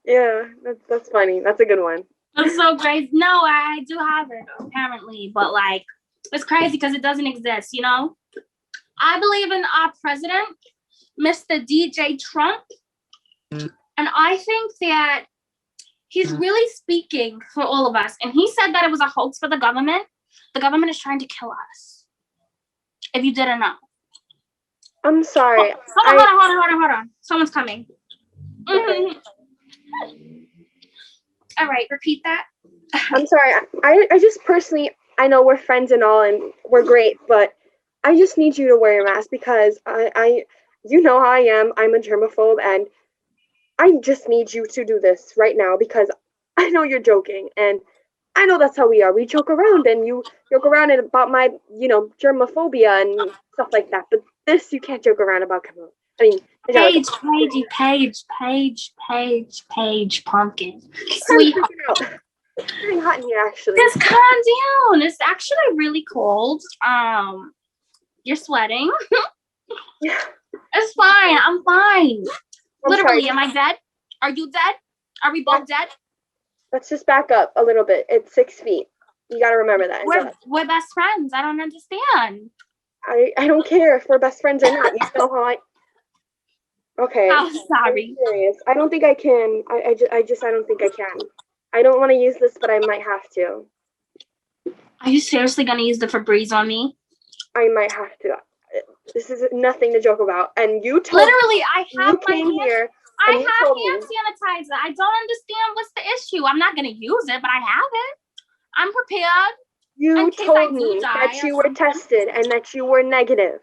Yeah, that's funny. That's a good one. That's so crazy. No, I do have it apparently, but like it's crazy because it doesn't exist, you know? I believe in our president, Mr. DJ Trump, and I think that he's really speaking for all of us. And he said that it was a hoax for the government. The government is trying to kill us. If you didn't know. I'm sorry. Hold on. Someone's coming. Okay. All right, repeat that. I'm sorry. I just personally, I know we're friends and all, and we're great, but I just need you to wear your mask because you know how I am. I'm a germaphobe, and I just need you to do this right now because I know you're joking, and I know that's how we are. We joke around, and you joke around about my, germophobia and stuff like that. But this, you can't joke around about. I mean, Page, pumpkin. Sweetheart. It's getting hot in here, actually. Just calm down. It's actually really cold. You're sweating. Yeah. It's fine. I'm fine. I'm Literally, sorry. am I dead? Are you dead? Are we both dead? Let's just back up a little bit. It's 6 feet. You gotta remember that. We're best friends. I don't understand. I don't care if we're best friends or not. You know how I. Okay. I'm sorry. I'm serious. I don't think I can. I don't think I can. I don't want to use this, but I might have to. Are you seriously gonna use the Febreze on me? I might have to. This is nothing to joke about. And you told Literally, I have my hand. Here I have hand sanitizer. I don't understand what's the issue. I'm not gonna use it, but I have it. I'm prepared. You told me that you were tested and that you were negative.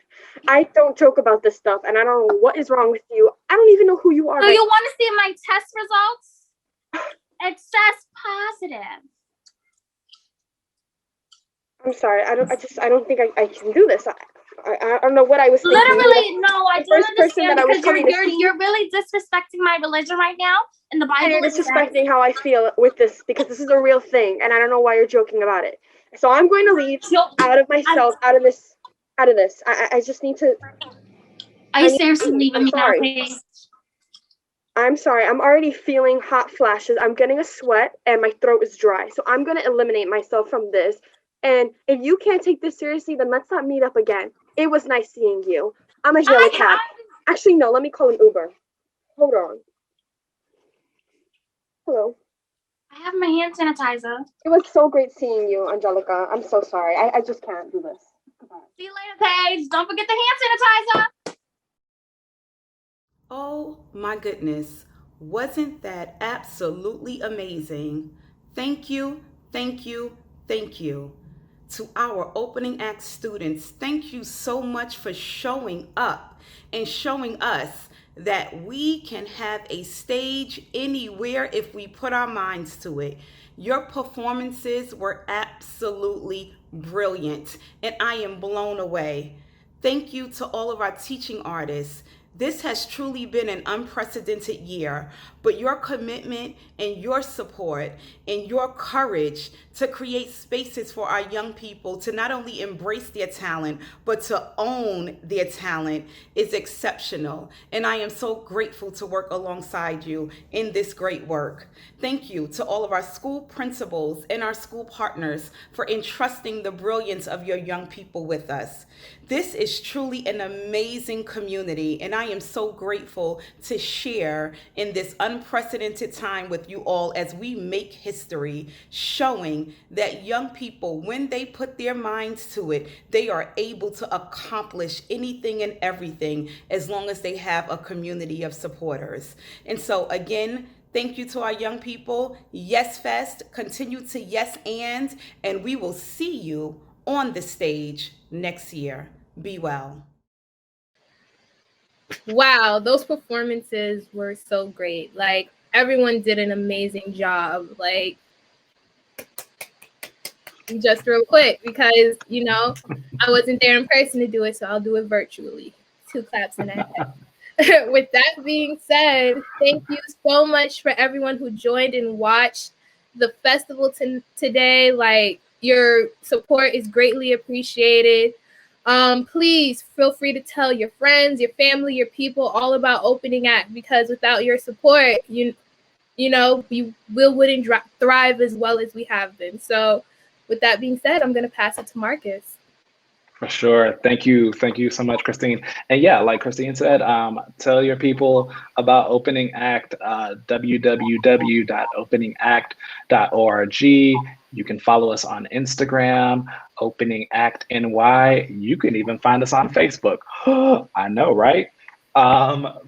I don't joke about this stuff, and I don't know what is wrong with you. I don't even know who you are. Do you want to see my test results? It says positive. I'm sorry. I don't think I can do this. I don't know what I was thinking. Literally, no, I don't first person understand that I was because coming to see. you're really disrespecting my religion right now. And the Bible And you're is disrespecting how I feel with this because this is a real thing, and I don't know why you're joking about it. So I'm going to leave out of myself, out of this. I just need to. Are you seriously leaving me now, please? I'm sorry. I'm already feeling hot flashes. I'm getting a sweat, and my throat is dry. So I'm going to eliminate myself from this. And if you can't take this seriously, then let's not meet up again. It was nice seeing you. I'm a hail a cab. Actually, no. Let me call an Uber. Hold on. Hello. I have my hand sanitizer. It was so great seeing you, Angelica. I'm so sorry. I just can't do this. See you later, Paige. Don't forget the hand sanitizer. Oh my goodness. Wasn't that absolutely amazing? Thank you, thank you, thank you. To our opening act students, thank you so much for showing up and showing us that we can have a stage anywhere if we put our minds to it. Your performances were absolutely brilliant, and I am blown away. Thank you to all of our teaching artists. This has truly been an unprecedented year, but your commitment and your support and your courage to create spaces for our young people to not only embrace their talent, but to own their talent is exceptional. And I am so grateful to work alongside you in this great work. Thank you to all of our school principals and our school partners for entrusting the brilliance of your young people with us. This is truly an amazing community, and I am so grateful to share in this unprecedented time with you all as we make history, showing that young people, when they put their minds to it, they are able to accomplish anything and everything as long as they have a community of supporters. And so again, thank you to our young people. YESfest, continue to yes and we will see you on the stage next year. Be well. Wow, those performances were so great. Like, everyone did an amazing job. Like, just real quick, because, you know, I wasn't there in person to do it, so I'll do it virtually. 2 claps and a half. With that being said, thank you so much for everyone who joined and watched the festival today. Like, your support is greatly appreciated. Please feel free to tell your friends, your family, your people all about Opening Act, because without your support, you know, we wouldn't thrive as well as we have been. So with that being said, I'm going to pass it to Marcus. For sure. Thank you. Thank you so much, Christine. And yeah, like Christine said, tell your people about Opening Act, www.openingact.org. You can follow us on Instagram, Opening Act NY. You can even find us on Facebook. I know, right?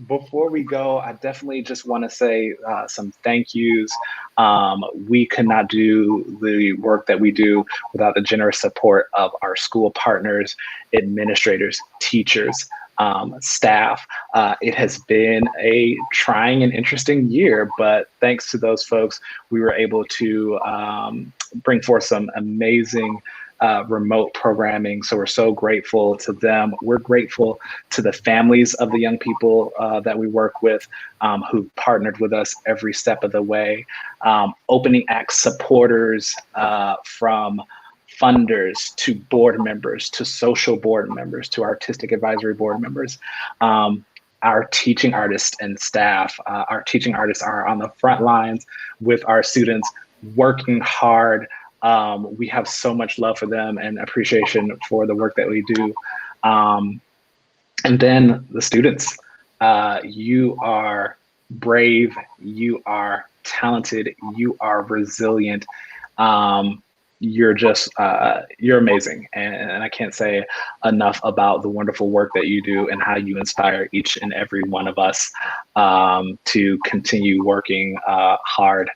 Before we go, I definitely just want to say some thank yous. We could not do the work that we do without the generous support of our school partners, administrators, teachers, staff. It has been a trying and interesting year, but thanks to those folks, we were able to bring forth some amazing remote programming. So we're so grateful to them. We're grateful to the families of the young people that we work with who partnered with us every step of the way. Opening Act supporters from funders to board members, to social board members, to artistic advisory board members. Our teaching artists and staff. Our teaching artists are on the front lines with our students, working hard. We have so much love for them and appreciation for the work that we do. And then the students, you are brave, you are talented, you are resilient. You're just, you're amazing. And I can't say enough about the wonderful work that you do and how you inspire each and every one of us to continue working hard.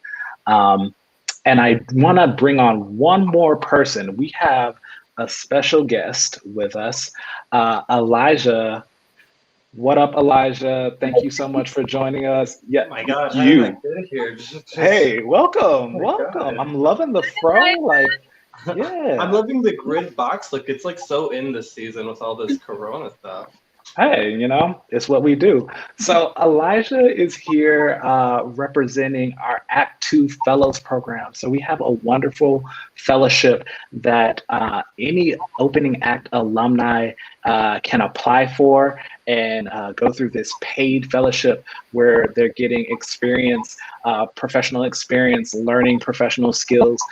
And I want to bring on one more person. We have a special guest with us, Elijah. What up, Elijah? Thank you so much for joining us. Yeah, oh my gosh, how did I get here? Hey, welcome, welcome. I'm loving the fro. Like, Yeah. I'm loving the grid box look. It's like so in this season with all this Corona stuff. Hey, it's what we do. So Elijah is here representing our Act Two Fellows program. So we have a wonderful fellowship that any opening act alumni can apply for and go through this paid fellowship where they're getting experience, professional experience, learning professional skills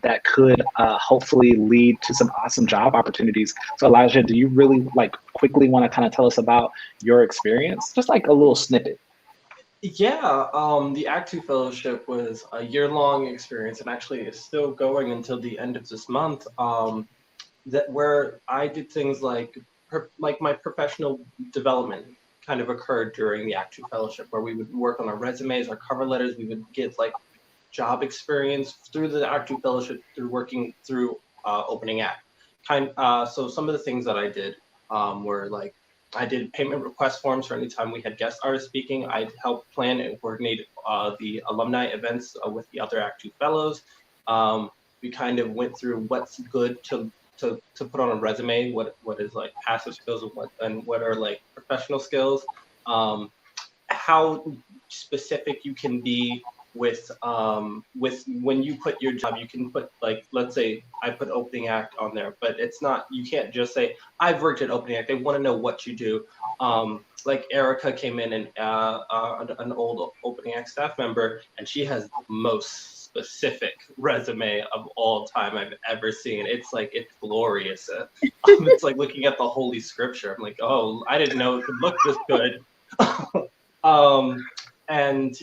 that could hopefully lead to some awesome job opportunities. So Elijah, do you really quickly want to kind of tell us about your experience? Just like a little snippet. Yeah, the Act Two Fellowship was a year-long experience and actually is still going until the end of this month. That where I did things like my professional development kind of occurred during the Act Two Fellowship, where we would work on our resumes, our cover letters. We would get like job experience through the Act Two Fellowship through working through opening act. So some of the things that I did were like I did payment request forms for any time we had guest artists speaking. I helped plan and coordinate the alumni events with the other Act Two Fellows. We kind of went through what's good to put on a resume, what is like passive skills and what are like professional skills, how specific you can be with when you put your job. You can put like, let's say I put opening act on there, but it's not, you can't just say I've worked at opening act. They want to know what you do. Like Erica came in and an old opening act staff member, and she has the most specific resume of all time I've ever seen. It's like, it's glorious. It's like looking at the Holy Scripture. I'm like, oh, I didn't know it could look this good. And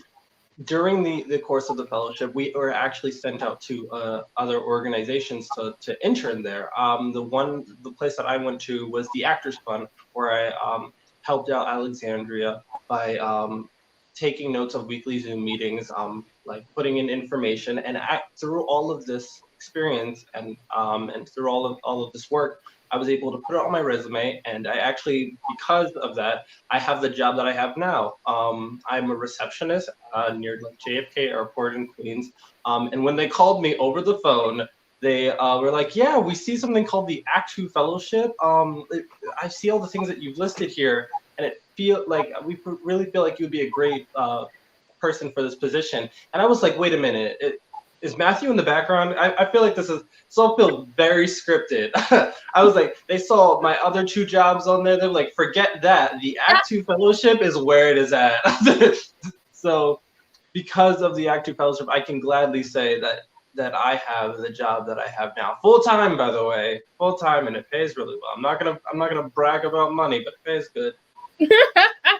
during the course of the fellowship, we were actually sent out to other organizations to intern there. The place that I went to was the Actors Fund, where I helped out Alexandria by taking notes of weekly Zoom meetings, like putting in information, and through all of this experience and through all of this work, I was able to put it on my resume, and I actually, because of that, I have the job that I have now. I'm a receptionist near like JFK Airport in Queens, and when they called me over the phone, they were like, "Yeah, we see something called the Act Two Fellowship. I see all the things that you've listed here, and we really feel like you'd be a great person for this position." And I was like, "Wait a minute. Is Matthew in the background? I feel like this is so feel very scripted." I was like, they saw my other two jobs on there. They're like, forget that. The Act Two Fellowship is where it is at. So because of the Act Two Fellowship, I can gladly say that I have the job that I have now. Full time, by the way. Full time, and it pays really well. I'm not gonna brag about money, but it pays good.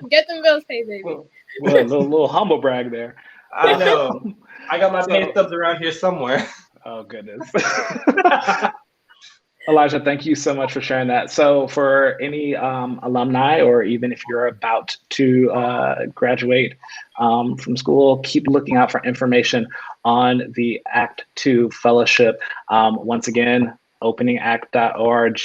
Get them bills paid, baby. Well, a little humble brag there. I know. I got my pay stubs around here somewhere. Oh, goodness. Elijah, thank you so much for sharing that. So for any alumni, or even if you're about to graduate from school, keep looking out for information on the Act Two Fellowship. Once again, openingact.org.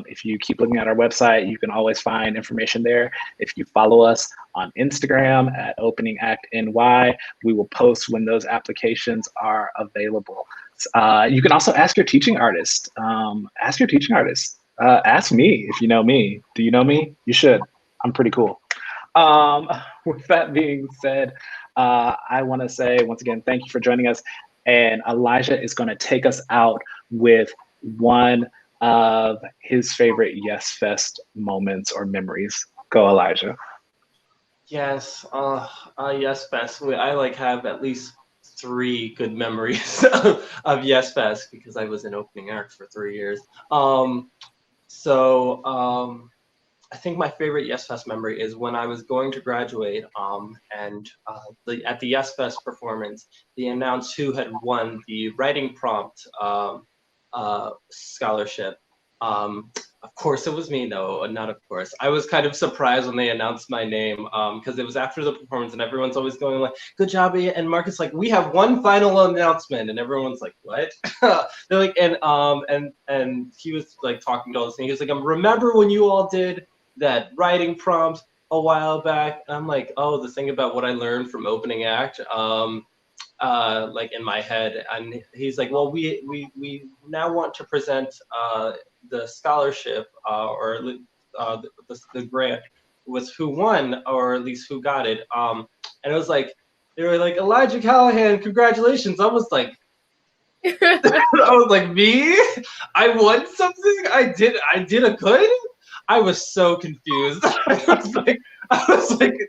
If you keep looking at our website, you can always find information there. If you follow us on Instagram at openingactny, we will post when those applications are available. You can also ask your teaching artist. Ask your teaching artist. Ask me if you know me. Do you know me? You should. I'm pretty cool. With that being said, I want to say once again, thank you for joining us. And Elijah is going to take us out with one of his favorite YESfest moments or memories. Go, Elijah. Yes, YESfest. I have at least 3 good memories of YESfest because I was in opening act for 3 years. I think my favorite YESfest memory is when I was going to graduate, and at the YESfest performance, they announced who had won the writing prompt scholarship. Of course it was me. No, not of course. I was kind of surprised when they announced my name because it was after the performance and everyone's always going like, "Good job, Ian." And Marcus like, "We have one final announcement," and everyone's like, "What?" They're like, and he was like talking to all this thing. He was like, "Remember when you all did that writing prompt a while back?" And I'm like, "Oh, the thing about what I learned from opening act." like in my head, and he's like, well, we now want to present the scholarship or the grant was who won, or at least who got it. And it was like, they were like, Elijah Callahan, congratulations. I was like, me? I won something? I did a good? I was so confused. I was like,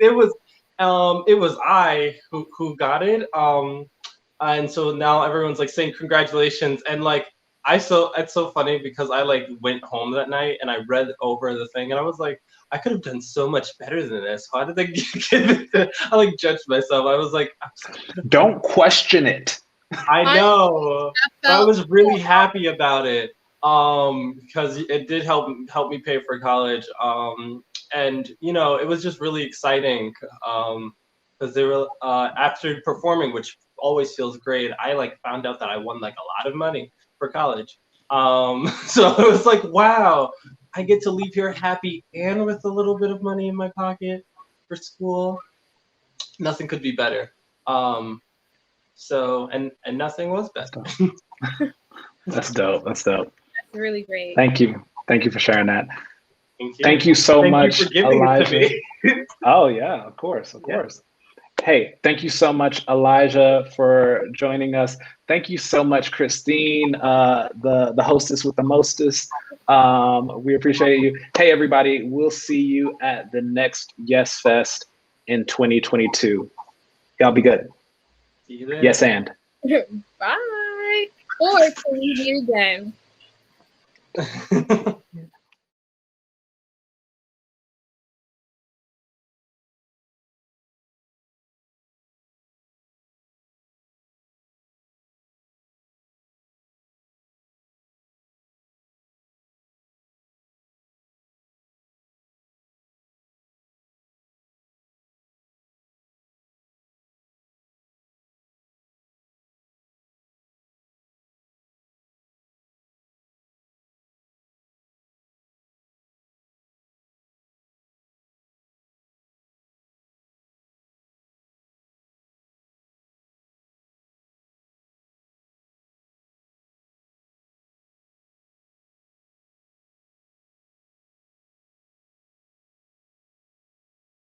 it was I who got it. And so now everyone's like saying congratulations, and like it's so funny because I like went home that night and I read over the thing and I was like, I could have done so much better than this. Why did they give it? I like judged myself. I was like, don't question it. I know. I was really happy about it because it did help me pay for college. And you know, it was just really exciting because they were after performing, which always feels great. I like found out that I won like a lot of money for college. So it was like, wow, I get to leave here happy and with a little bit of money in my pocket for school. Nothing could be better. So and nothing was better. That's dope. That's dope. That's really great. Thank you for sharing that. Thank you. Thank you so much, Thank you for giving Elijah. it to me. Oh yeah, of course. Hey, thank you so much, Elijah, for joining us. Thank you so much, Christine, the hostess with the mostest. We appreciate you. Hey, everybody, we'll see you at the next YESfest in 2022. Y'all be good. See you there. Yes, and. Bye. Or to leave you again.